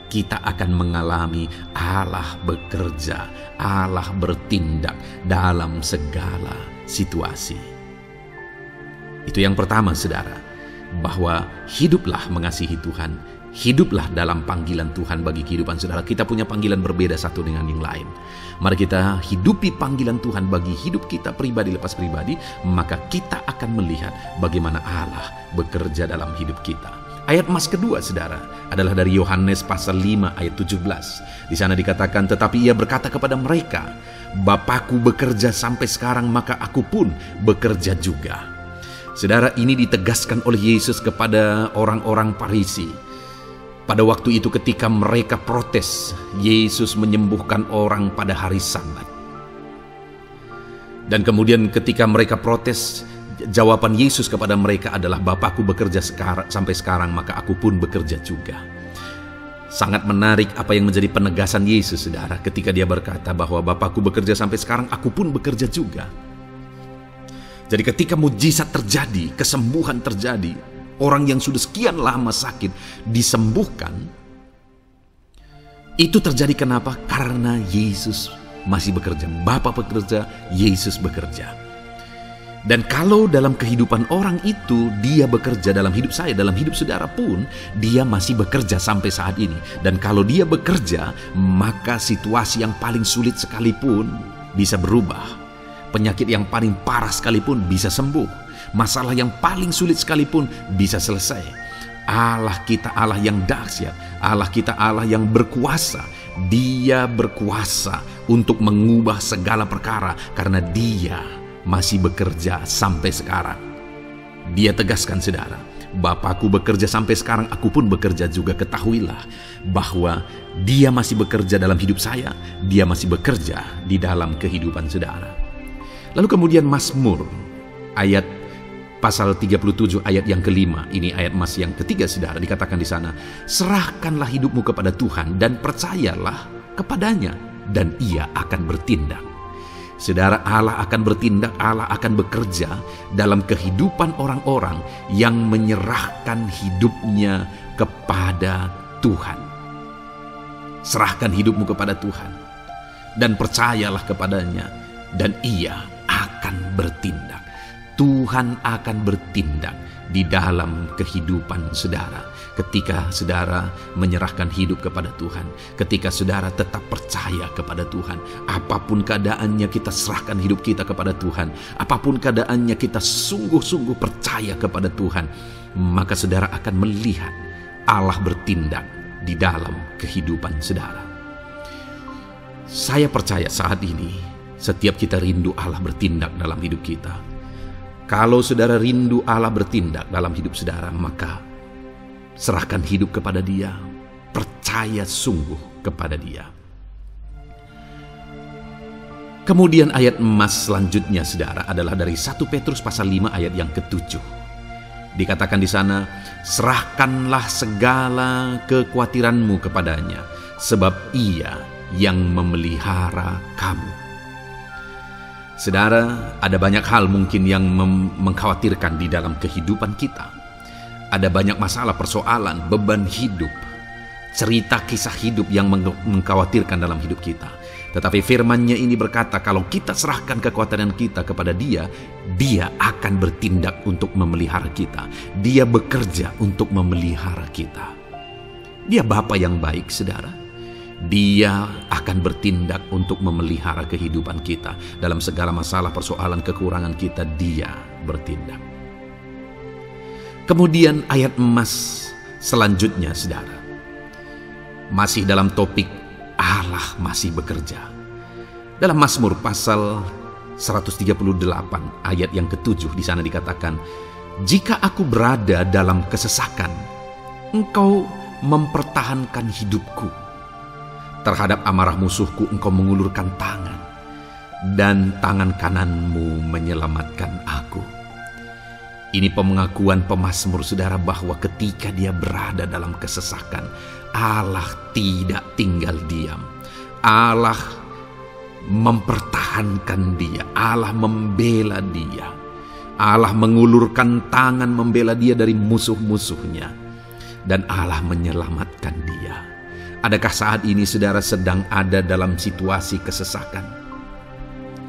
kita akan mengalami Allah bekerja, Allah bertindak dalam segala situasi. Itu yang pertama, saudara, bahwa hiduplah mengasihi Tuhan, hiduplah dalam panggilan Tuhan bagi kehidupan saudara. Kita punya panggilan berbeda satu dengan yang lain. Mari kita hidupi panggilan Tuhan bagi hidup kita pribadi lepas pribadi, maka kita akan melihat bagaimana Allah bekerja dalam hidup kita. Ayat emas kedua, saudara, adalah dari Yohanes pasal 5 ayat 17. Di sana dikatakan, tetapi ia berkata kepada mereka, Bapakku bekerja sampai sekarang, maka aku pun bekerja juga. Saudara, ini ditegaskan oleh Yesus kepada orang-orang Farisi. Pada waktu itu ketika mereka protes, Yesus menyembuhkan orang pada hari Sabat. Dan kemudian ketika mereka protes, jawaban Yesus kepada mereka adalah, Bapakku bekerja sampai sekarang, maka aku pun bekerja juga. Sangat menarik apa yang menjadi penegasan Yesus, saudara, ketika dia berkata bahwa Bapakku bekerja sampai sekarang, aku pun bekerja juga. Jadi ketika mujizat terjadi, kesembuhan terjadi, orang yang sudah sekian lama sakit disembuhkan, itu terjadi kenapa? Karena Yesus masih bekerja. Bapa bekerja, Yesus bekerja. Dan kalau dalam kehidupan orang itu dia bekerja, dalam hidup saya, dalam hidup saudara pun, dia masih bekerja sampai saat ini. Dan kalau dia bekerja, maka situasi yang paling sulit sekalipun bisa berubah. Penyakit yang paling parah sekalipun bisa sembuh. Masalah yang paling sulit sekalipun bisa selesai. Allah kita Allah yang dahsyat, Allah kita Allah yang berkuasa. Dia berkuasa untuk mengubah segala perkara karena dia masih bekerja sampai sekarang. Dia tegaskan, saudara, Bapakku bekerja sampai sekarang, aku pun bekerja juga. Ketahuilah bahwa dia masih bekerja dalam hidup saya, dia masih bekerja di dalam kehidupan saudara. Lalu kemudian Mazmur ayat pasal 37 ayat yang kelima, ini ayat emas yang ketiga, saudara, dikatakan di sana, serahkanlah hidupmu kepada Tuhan dan percayalah kepadanya dan ia akan bertindak. Saudara, Allah akan bertindak, Allah akan bekerja dalam kehidupan orang-orang yang menyerahkan hidupnya kepada Tuhan. Serahkan hidupmu kepada Tuhan dan percayalah kepadanya dan ia akan bertindak. Tuhan akan bertindak di dalam kehidupan saudara. Ketika saudara menyerahkan hidup kepada Tuhan, ketika saudara tetap percaya kepada Tuhan, apapun keadaannya kita serahkan hidup kita kepada Tuhan, apapun keadaannya kita sungguh-sungguh percaya kepada Tuhan, maka saudara akan melihat Allah bertindak di dalam kehidupan saudara. Saya percaya saat ini setiap kita rindu Allah bertindak dalam hidup kita. Kalau saudara rindu Allah bertindak dalam hidup saudara, maka serahkan hidup kepada Dia, percaya sungguh kepada Dia. Kemudian ayat emas selanjutnya, saudara, adalah dari 1 Petrus pasal 5 ayat yang ke-7. Dikatakan di sana, serahkanlah segala kekhawatiranmu kepadanya, sebab Ia yang memelihara kamu. Saudara, ada banyak hal mungkin yang mengkhawatirkan di dalam kehidupan kita. Ada banyak masalah, persoalan, beban hidup, cerita kisah hidup yang mengkhawatirkan dalam hidup kita. Tetapi firman-Nya ini berkata, kalau kita serahkan kekhawatiran kita kepada Dia, Dia akan bertindak untuk memelihara kita. Dia bekerja untuk memelihara kita. Dia Bapa yang baik, saudara. Dia akan bertindak untuk memelihara kehidupan kita. Dalam segala masalah, persoalan, kekurangan kita, Dia bertindak. Kemudian ayat emas selanjutnya, saudara, masih dalam topik Allah masih bekerja. Dalam Mazmur pasal 138 ayat yang ke-7, di sana dikatakan, jika aku berada dalam kesesakan, Engkau mempertahankan hidupku. Terhadap amarah musuhku Engkau mengulurkan tangan, dan tangan kananmu menyelamatkan aku. Ini pengakuan pemazmur, saudara, bahwa ketika dia berada dalam kesesakan, Allah tidak tinggal diam. Allah mempertahankan dia, Allah membela dia, Allah mengulurkan tangan membela dia dari musuh-musuhnya, dan Allah menyelamatkan dia. Adakah saat ini saudara sedang ada dalam situasi kesesakan?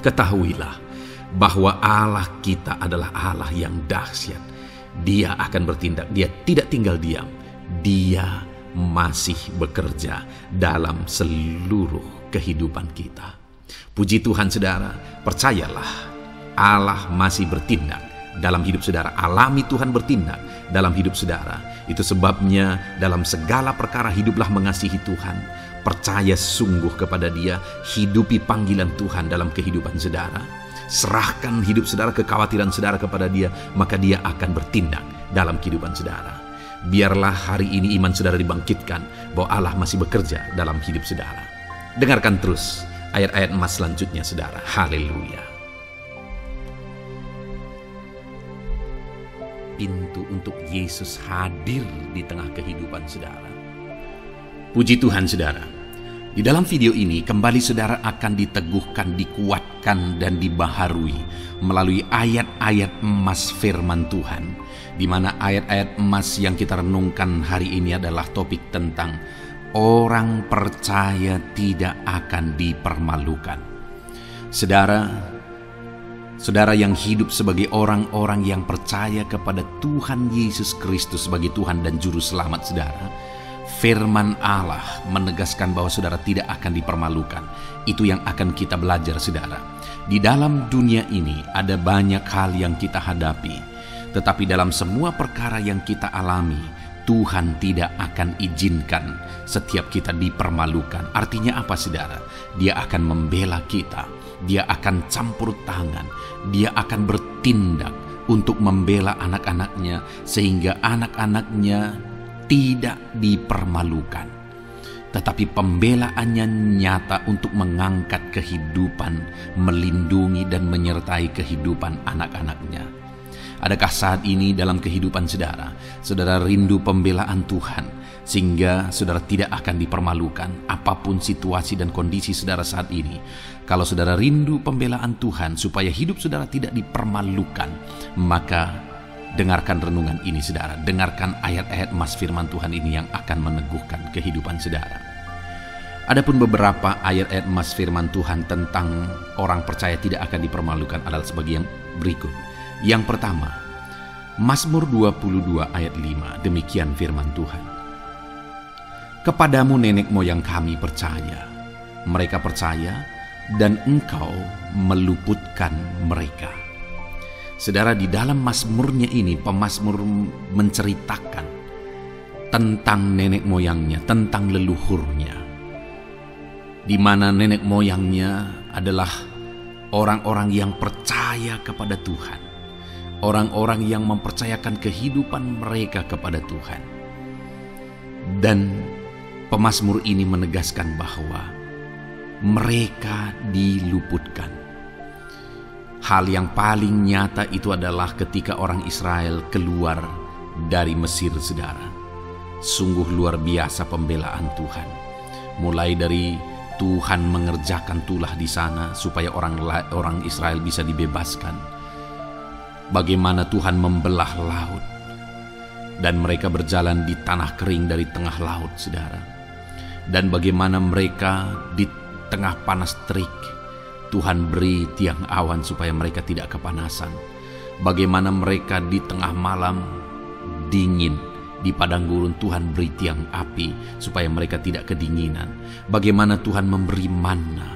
Ketahuilah bahwa Allah kita adalah Allah yang dahsyat. Dia akan bertindak, Dia tidak tinggal diam. Dia masih bekerja dalam seluruh kehidupan kita. Puji Tuhan, saudara, percayalah Allah masih bertindak dalam hidup saudara. Alami Tuhan bertindak dalam hidup saudara. Itu sebabnya dalam segala perkara hiduplah mengasihi Tuhan, percaya sungguh kepada Dia, hidupi panggilan Tuhan dalam kehidupan saudara. Serahkan hidup saudara, kekhawatiran saudara kepada Dia, maka Dia akan bertindak dalam kehidupan saudara. Biarlah hari ini iman saudara dibangkitkan bahwa Allah masih bekerja dalam hidup saudara. Dengarkan terus ayat-ayat emas selanjutnya, saudara. Haleluya. Pintu untuk Yesus hadir di tengah kehidupan saudara. Puji Tuhan, saudara. Di dalam video ini kembali saudara akan diteguhkan, dikuatkan, dan dibaharui melalui ayat-ayat emas firman Tuhan, di mana ayat-ayat emas yang kita renungkan hari ini adalah topik tentang orang percaya tidak akan dipermalukan. Saudara, Saudara yang hidup sebagai orang-orang yang percaya kepada Tuhan Yesus Kristus sebagai Tuhan dan Juru Selamat saudara, firman Allah menegaskan bahwa saudara tidak akan dipermalukan. Itu yang akan kita belajar saudara. Di dalam dunia ini ada banyak hal yang kita hadapi, tetapi dalam semua perkara yang kita alami, Tuhan tidak akan izinkan setiap kita dipermalukan. Artinya apa saudara? Dia akan membela kita, dia akan campur tangan, dia akan bertindak untuk membela anak-anaknya sehingga anak-anaknya tidak dipermalukan. Tetapi pembelaannya nyata untuk mengangkat kehidupan, melindungi dan menyertai kehidupan anak-anaknya. Adakah saat ini dalam kehidupan saudara, saudara rindu pembelaan Tuhan sehingga saudara tidak akan dipermalukan apapun situasi dan kondisi saudara saat ini? Kalau saudara rindu pembelaan Tuhan supaya hidup saudara tidak dipermalukan, maka dengarkan renungan ini saudara, dengarkan ayat-ayat emas firman Tuhan ini yang akan meneguhkan kehidupan saudara. Adapun beberapa ayat-ayat emas firman Tuhan tentang orang percaya tidak akan dipermalukan adalah sebagai yang berikut. Yang pertama, Mazmur 22 ayat 5, demikian firman Tuhan. Kepadamu nenek moyang kami percaya, mereka percaya dan engkau meluputkan mereka. Saudara, di dalam mazmurnya ini, pemazmur menceritakan tentang nenek moyangnya, tentang leluhurnya, di mana nenek moyangnya adalah orang-orang yang percaya kepada Tuhan, orang-orang yang mempercayakan kehidupan mereka kepada Tuhan. Dan pemazmur ini menegaskan bahwa mereka diluputkan. Hal yang paling nyata itu adalah ketika orang Israel keluar dari Mesir saudara. Sungguh luar biasa pembelaan Tuhan. Mulai dari Tuhan mengerjakan tulah di sana supaya orang Israel bisa dibebaskan. Bagaimana Tuhan membelah laut dan mereka berjalan di tanah kering dari tengah laut saudara. Dan bagaimana mereka di tengah panas terik Tuhan beri tiang awan supaya mereka tidak kepanasan. Bagaimana mereka di tengah malam dingin di padang gurun Tuhan beri tiang api supaya mereka tidak kedinginan. Bagaimana Tuhan memberi manna,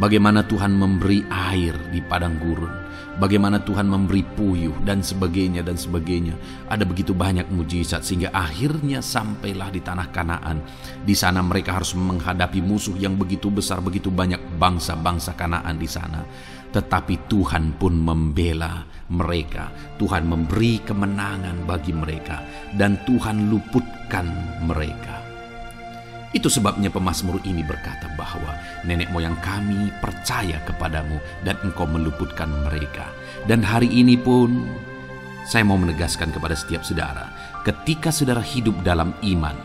bagaimana Tuhan memberi air di padang gurun, bagaimana Tuhan memberi puyuh dan sebagainya dan sebagainya. Ada begitu banyak mujizat sehingga akhirnya sampailah di tanah Kanaan. Di sana mereka harus menghadapi musuh yang begitu besar, begitu banyak bangsa-bangsa Kanaan di sana. Tetapi Tuhan pun membela mereka. Tuhan memberi kemenangan bagi mereka dan Tuhan luputkan mereka. Itu sebabnya pemazmur ini berkata bahwa nenek moyang kami percaya kepadamu dan engkau meluputkan mereka. Dan hari ini pun saya mau menegaskan kepada setiap saudara, ketika saudara hidup dalam iman,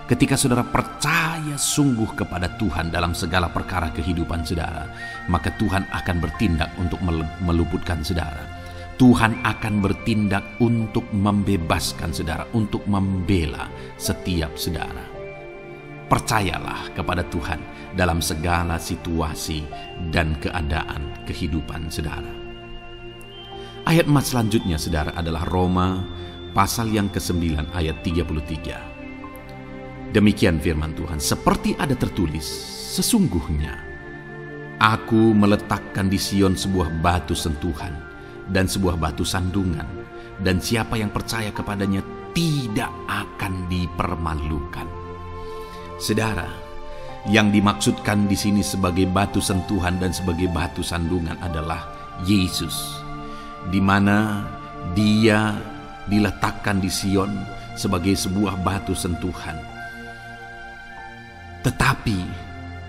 ketika saudara percaya sungguh kepada Tuhan dalam segala perkara kehidupan saudara, maka Tuhan akan bertindak untuk meluputkan saudara. Tuhan akan bertindak untuk membebaskan saudara, untuk membela setiap saudara. Percayalah kepada Tuhan dalam segala situasi dan keadaan kehidupan saudara. Ayat emas selanjutnya saudara adalah Roma pasal yang ke-9 ayat 33. Demikian firman Tuhan, seperti ada tertulis, sesungguhnya aku meletakkan di Sion sebuah batu sentuhan dan sebuah batu sandungan, dan siapa yang percaya kepadanya tidak akan dipermalukan. Saudara, yang dimaksudkan di sini sebagai batu sentuhan dan sebagai batu sandungan adalah Yesus, di mana Dia diletakkan di Sion sebagai sebuah batu sentuhan. Tetapi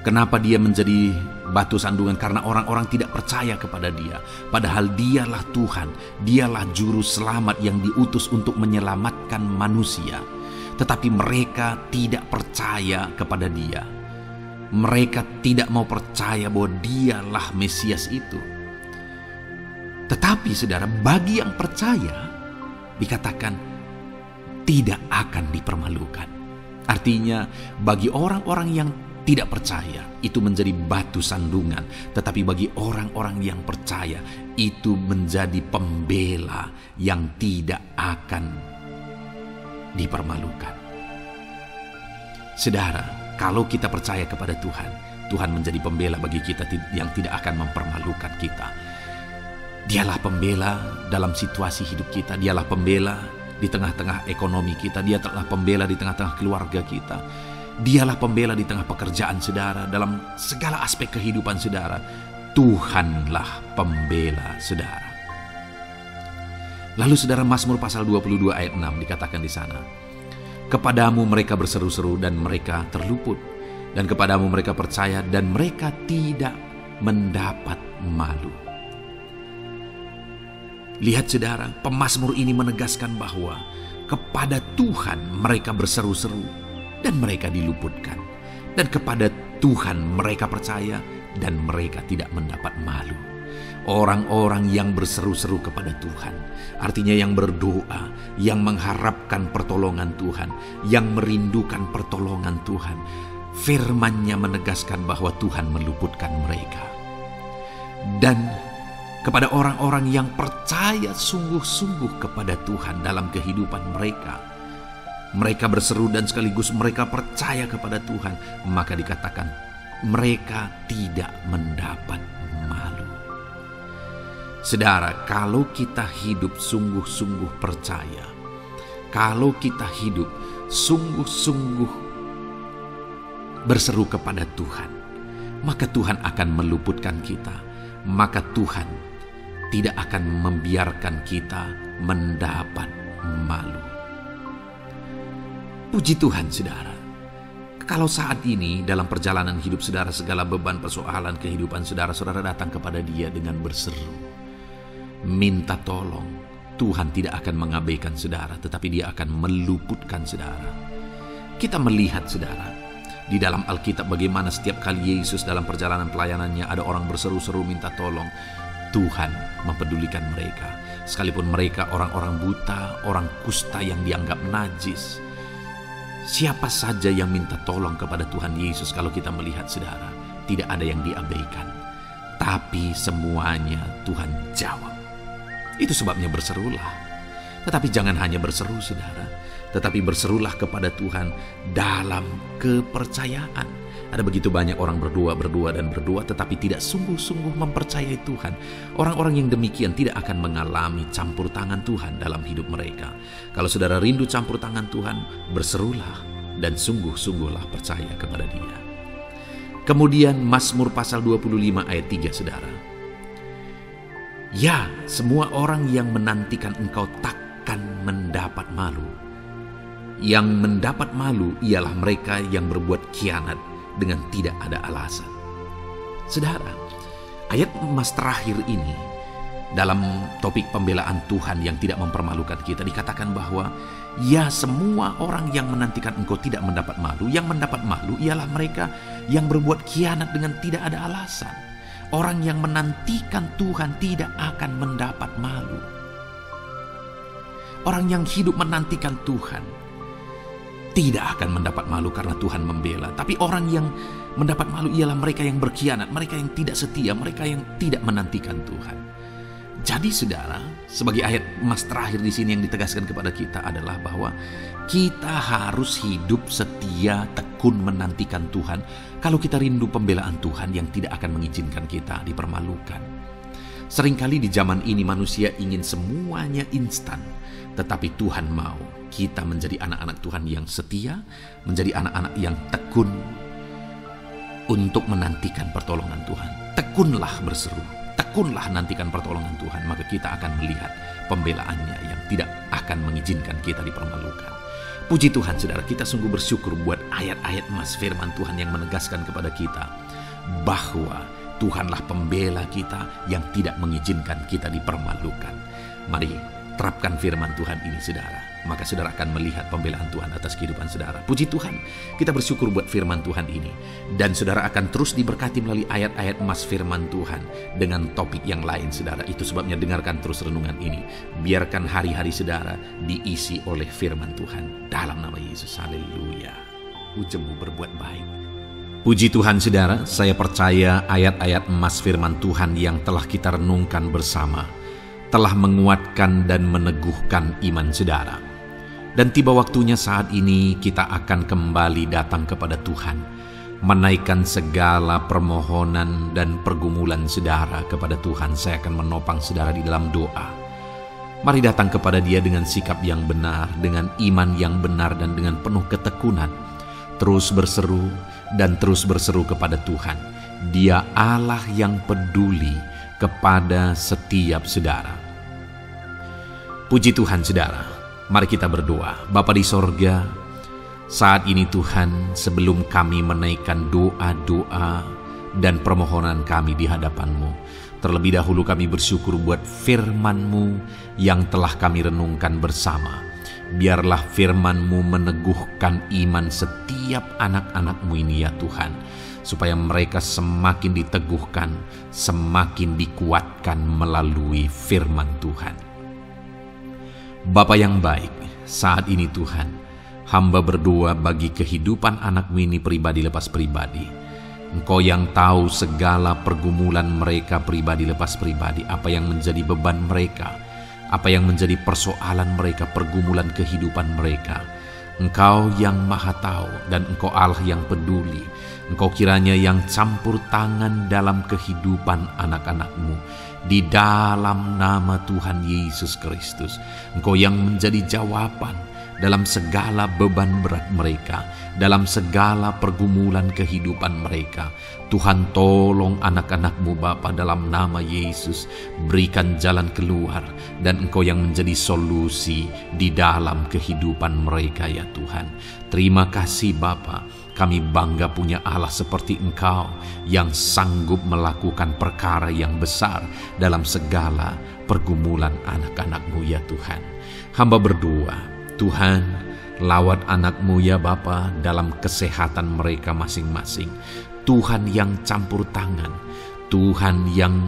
kenapa Dia menjadi batu sandungan? Karena orang-orang tidak percaya kepada Dia, padahal Dialah Tuhan, Dialah juru selamat yang diutus untuk menyelamatkan manusia. Tetapi mereka tidak percaya kepada Dia. Mereka tidak mau percaya bahwa Dialah Mesias itu. Tetapi saudara, bagi yang percaya dikatakan tidak akan dipermalukan. Artinya bagi orang-orang yang tidak percaya itu menjadi batu sandungan, tetapi bagi orang-orang yang percaya itu menjadi pembela yang tidak akan dipermalukan. Saudara, kalau kita percaya kepada Tuhan, Tuhan menjadi pembela bagi kita yang tidak akan mempermalukan kita. Dialah pembela dalam situasi hidup kita, dialah pembela di tengah-tengah ekonomi kita, dia telah pembela di tengah-tengah keluarga kita. Dialah pembela di tengah pekerjaan saudara, dalam segala aspek kehidupan saudara. Tuhanlah pembela saudara. Lalu saudara, Mazmur pasal 22 ayat 6 dikatakan di sana, kepadamu mereka berseru-seru dan mereka terluput, dan kepadamu mereka percaya dan mereka tidak mendapat malu. Lihat saudara, pemazmur ini menegaskan bahwa kepada Tuhan mereka berseru-seru dan mereka diluputkan, dan kepada Tuhan mereka percaya dan mereka tidak mendapat malu. Orang-orang yang berseru-seru kepada Tuhan, artinya yang berdoa, yang mengharapkan pertolongan Tuhan, yang merindukan pertolongan Tuhan, firman-Nya menegaskan bahwa Tuhan meluputkan mereka. Dan kepada orang-orang yang percaya sungguh-sungguh kepada Tuhan dalam kehidupan mereka, mereka berseru dan sekaligus mereka percaya kepada Tuhan, maka dikatakan mereka tidak mendapat malu. Saudara, kalau kita hidup sungguh-sungguh percaya, kalau kita hidup sungguh-sungguh berseru kepada Tuhan, maka Tuhan akan meluputkan kita, maka Tuhan tidak akan membiarkan kita mendapat malu. Puji Tuhan saudara, kalau saat ini dalam perjalanan hidup saudara segala beban persoalan kehidupan saudara datang kepada Dia dengan berseru, minta tolong, Tuhan tidak akan mengabaikan saudara, tetapi Dia akan meluputkan saudara. Kita melihat saudara, di dalam Alkitab bagaimana setiap kali Yesus dalam perjalanan pelayanannya ada orang berseru-seru minta tolong, Tuhan mempedulikan mereka. Sekalipun mereka orang-orang buta, orang kusta yang dianggap najis, siapa saja yang minta tolong kepada Tuhan Yesus, kalau kita melihat saudara, tidak ada yang diabaikan, tapi semuanya Tuhan jawab. Itu sebabnya berserulah. Tetapi jangan hanya berseru saudara, tetapi berserulah kepada Tuhan dalam kepercayaan. Ada begitu banyak orang berdoa tetapi tidak sungguh-sungguh mempercayai Tuhan. Orang-orang yang demikian tidak akan mengalami campur tangan Tuhan dalam hidup mereka. Kalau saudara rindu campur tangan Tuhan, berserulah dan sungguh-sungguhlah percaya kepada Dia. Kemudian Mazmur pasal 25 ayat 3 saudara. Ya, semua orang yang menantikan Engkau takkan mendapat malu. Yang mendapat malu ialah mereka yang berbuat khianat dengan tidak ada alasan. Saudara, ayat emas terakhir ini dalam topik pembelaan Tuhan yang tidak mempermalukan kita dikatakan bahwa ya, semua orang yang menantikan Engkau tidak mendapat malu. Yang mendapat malu ialah mereka yang berbuat khianat dengan tidak ada alasan. Orang yang menantikan Tuhan tidak akan mendapat malu. Orang yang hidup menantikan Tuhan tidak akan mendapat malu karena Tuhan membela. Tapi orang yang mendapat malu ialah mereka yang berkhianat, mereka yang tidak setia, mereka yang tidak menantikan Tuhan. Jadi saudara, sebagai ayat emas terakhir di sini yang ditegaskan kepada kita adalah bahwa kita harus hidup setia, tekun menantikan Tuhan. Kalau kita rindu pembelaan Tuhan yang tidak akan mengizinkan kita dipermalukan. Seringkali di zaman ini manusia ingin semuanya instan, tetapi Tuhan mau kita menjadi anak-anak Tuhan yang setia, menjadi anak-anak yang tekun untuk menantikan pertolongan Tuhan. Tekunlah berseru, tekunlah nantikan pertolongan Tuhan, maka kita akan melihat pembelaannya yang tidak akan mengizinkan kita dipermalukan. Puji Tuhan saudara, kita sungguh bersyukur buat ayat-ayat emas firman Tuhan yang menegaskan kepada kita bahwa Tuhanlah pembela kita yang tidak mengizinkan kita dipermalukan. Mari terapkan firman Tuhan ini saudara, maka saudara akan melihat pembelaan Tuhan atas kehidupan saudara. Puji Tuhan, kita bersyukur buat firman Tuhan ini. Dan saudara akan terus diberkati melalui ayat-ayat emas firman Tuhan dengan topik yang lain saudara. Itu sebabnya dengarkan terus renungan ini. Biarkan hari-hari saudara diisi oleh firman Tuhan. Dalam nama Yesus, haleluya. Ujungmu berbuat baik. Puji Tuhan saudara, saya percaya ayat-ayat emas firman Tuhan yang telah kita renungkan bersama telah menguatkan dan meneguhkan iman saudara. Dan tiba waktunya saat ini kita akan kembali datang kepada Tuhan, menaikkan segala permohonan dan pergumulan saudara kepada Tuhan. Saya akan menopang saudara di dalam doa. Mari datang kepada Dia dengan sikap yang benar, dengan iman yang benar dan dengan penuh ketekunan. Terus berseru dan terus berseru kepada Tuhan. Dia Allah yang peduli kepada setiap saudara. Puji Tuhan saudara, mari kita berdoa. Bapa di sorga, saat ini Tuhan, sebelum kami menaikkan doa-doa dan permohonan kami di hadapan-Mu, terlebih dahulu kami bersyukur buat firman-Mu yang telah kami renungkan bersama. Biarlah firman-Mu meneguhkan iman setiap anak-anak-Mu ini ya Tuhan, supaya mereka semakin diteguhkan, semakin dikuatkan melalui firman Tuhan. Bapa yang baik, saat ini Tuhan, hamba berdoa bagi kehidupan anak-Mu ini pribadi lepas pribadi. Engkau yang tahu segala pergumulan mereka pribadi lepas pribadi, apa yang menjadi beban mereka, apa yang menjadi persoalan mereka, pergumulan kehidupan mereka. Engkau yang maha tahu dan Engkau Allah yang peduli. Engkau kiranya yang campur tangan dalam kehidupan anak-anak-Mu. Di dalam nama Tuhan Yesus Kristus, Engkau yang menjadi jawaban dalam segala beban berat mereka, dalam segala pergumulan kehidupan mereka. Tuhan, tolong anak-anak-Mu Bapa dalam nama Yesus, berikan jalan keluar dan Engkau yang menjadi solusi di dalam kehidupan mereka ya Tuhan. Terima kasih Bapa, kami bangga punya Allah seperti Engkau yang sanggup melakukan perkara yang besar dalam segala pergumulan anak-anak-Mu ya Tuhan. Hamba berdoa, Tuhan, lawat anak-Mu ya Bapa dalam kesehatan mereka masing-masing. Tuhan yang campur tangan, Tuhan yang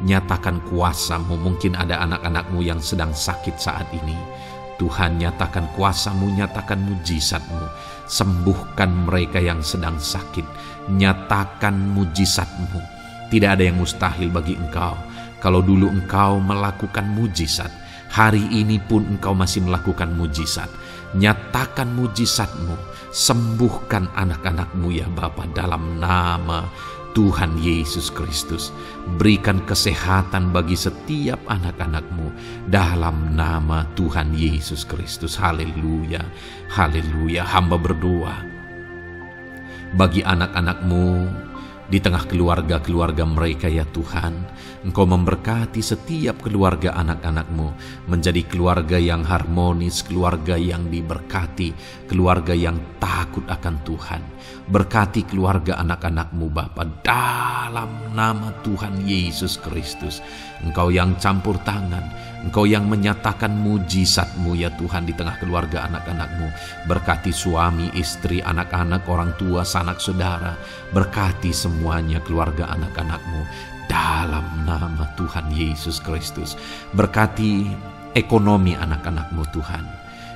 nyatakan kuasa-Mu. Mungkin ada anak-anak-Mu yang sedang sakit saat ini. Tuhan, nyatakan kuasa-Mu, nyatakan mujizat-Mu. Sembuhkan mereka yang sedang sakit. Nyatakan mujizat-Mu. Tidak ada yang mustahil bagi Engkau. Kalau dulu Engkau melakukan mujizat, hari ini pun Engkau masih melakukan mujizat. Nyatakan mujizat-Mu, sembuhkan anak-anak-Mu ya Bapa dalam nama Tuhan Yesus Kristus. Berikan kesehatan bagi setiap anak-anak-Mu dalam nama Tuhan Yesus Kristus. Haleluya, haleluya. Hamba berdoa bagi anak-anak-Mu di tengah keluarga-keluarga mereka ya Tuhan. Engkau memberkati setiap keluarga anak-anak-Mu menjadi keluarga yang harmonis, keluarga yang diberkati, keluarga yang takut akan Tuhan. Berkati keluarga anak-anak-Mu Bapa dalam nama Tuhan Yesus Kristus. Engkau yang campur tangan, Engkau yang menyatakan mujizat-Mu ya Tuhan di tengah keluarga anak-anak-Mu. Berkati suami, istri, anak-anak, orang tua, sanak saudara. Berkati semuanya keluarga anak-anak-Mu dalam nama Tuhan Yesus Kristus. Berkati ekonomi anak-anak-Mu Tuhan.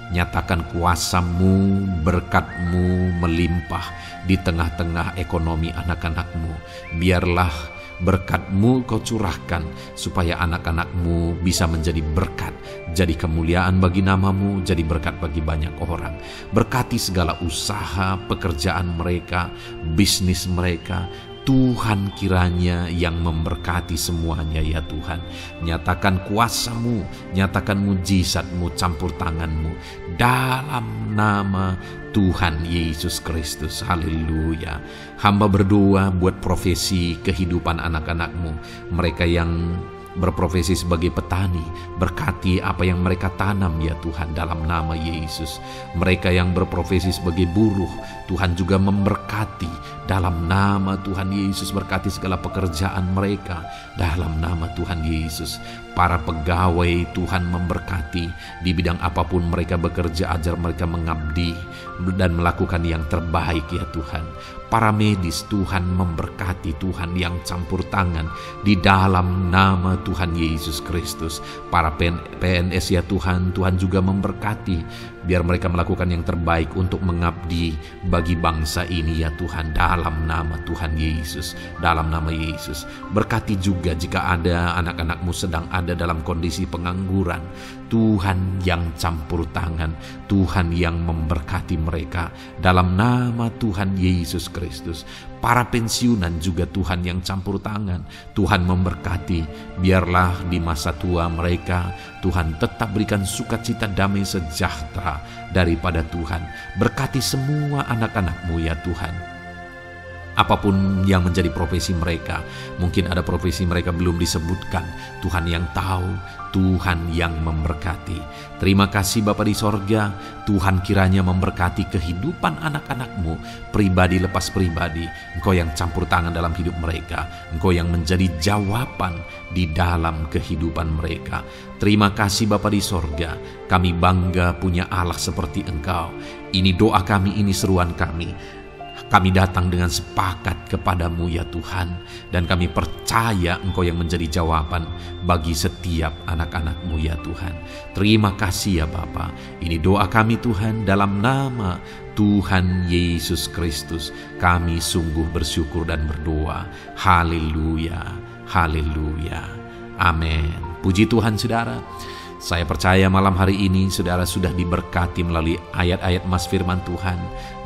Nyatakan kuasa-Mu, berkat-Mu melimpah di tengah-tengah ekonomi anak-anak-Mu. Biarlah berkat-Mu Kau curahkan supaya anak-anak-Mu bisa menjadi berkat, jadi kemuliaan bagi nama-Mu, jadi berkat bagi banyak orang. Berkati segala usaha, pekerjaan mereka, bisnis mereka. Tuhan kiranya yang memberkati semuanya ya Tuhan. Nyatakan kuasa-Mu, nyatakan mujizat-Mu, campur tangan-Mu dalam nama Tuhan Yesus Kristus. Haleluya. Hamba berdoa buat profesi kehidupan anak-anak-Mu, mereka yang berprofesi sebagai petani. Berkati apa yang mereka tanam ya Tuhan dalam nama Yesus. Mereka yang berprofesi sebagai buruh, Tuhan juga memberkati dalam nama Tuhan Yesus. Berkati segala pekerjaan mereka dalam nama Tuhan Yesus. Para pegawai Tuhan memberkati di bidang apapun mereka bekerja, ajar mereka mengabdi dan melakukan yang terbaik ya Tuhan. Para medis Tuhan memberkati, Tuhan yang campur tangan di dalam nama Tuhan Yesus Kristus. Para PNS ya Tuhan, Tuhan juga memberkati Biar mereka melakukan yang terbaik untuk mengabdi bagi bangsa ini ya Tuhan, dalam nama Tuhan Yesus, dalam nama Yesus. Berkati juga jika ada anak-anak-Mu sedang ada dalam kondisi pengangguran. Tuhan yang campur tangan, Tuhan yang memberkati mereka dalam nama Tuhan Yesus Kristus. Para pensiunan juga Tuhan yang campur tangan, Tuhan memberkati. Biarlah di masa tua mereka Tuhan tetap berikan sukacita, damai sejahtera daripada Tuhan. Berkati semua anak-anak-Mu ya Tuhan. Apapun yang menjadi profesi mereka, mungkin ada profesi mereka belum disebutkan, Tuhan yang tahu, Tuhan yang memberkati. Terima kasih Bapa di sorga, Tuhan kiranya memberkati kehidupan anak-anak-Mu, pribadi lepas pribadi. Engkau yang campur tangan dalam hidup mereka, Engkau yang menjadi jawaban di dalam kehidupan mereka. Terima kasih Bapa di sorga, kami bangga punya Allah seperti Engkau. Ini doa kami, ini seruan kami. Kami datang dengan sepakat kepadamu ya Tuhan, dan kami percaya Engkau yang menjadi jawaban bagi setiap anak-anak-Mu ya Tuhan. Terima kasih ya Bapa. Ini doa kami Tuhan, dalam nama Tuhan Yesus Kristus. Kami sungguh bersyukur dan berdoa. Haleluya, haleluya, amin. Puji Tuhan saudara. Saya percaya malam hari ini saudara sudah diberkati melalui ayat-ayat mas firman Tuhan,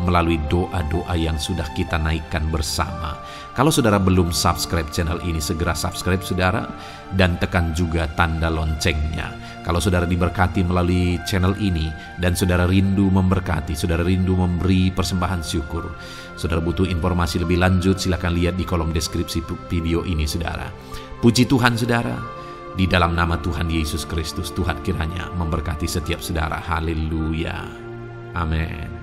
melalui doa-doa yang sudah kita naikkan bersama. Kalau saudara belum subscribe channel ini, segera subscribe saudara, dan tekan juga tanda loncengnya. Kalau saudara diberkati melalui channel ini, dan saudara rindu memberkati, saudara rindu memberi persembahan syukur, saudara butuh informasi lebih lanjut, silakan lihat di kolom deskripsi video ini saudara. Puji Tuhan saudara. Di dalam nama Tuhan Yesus Kristus, Tuhan kiranya memberkati setiap saudara. Haleluya. Amin.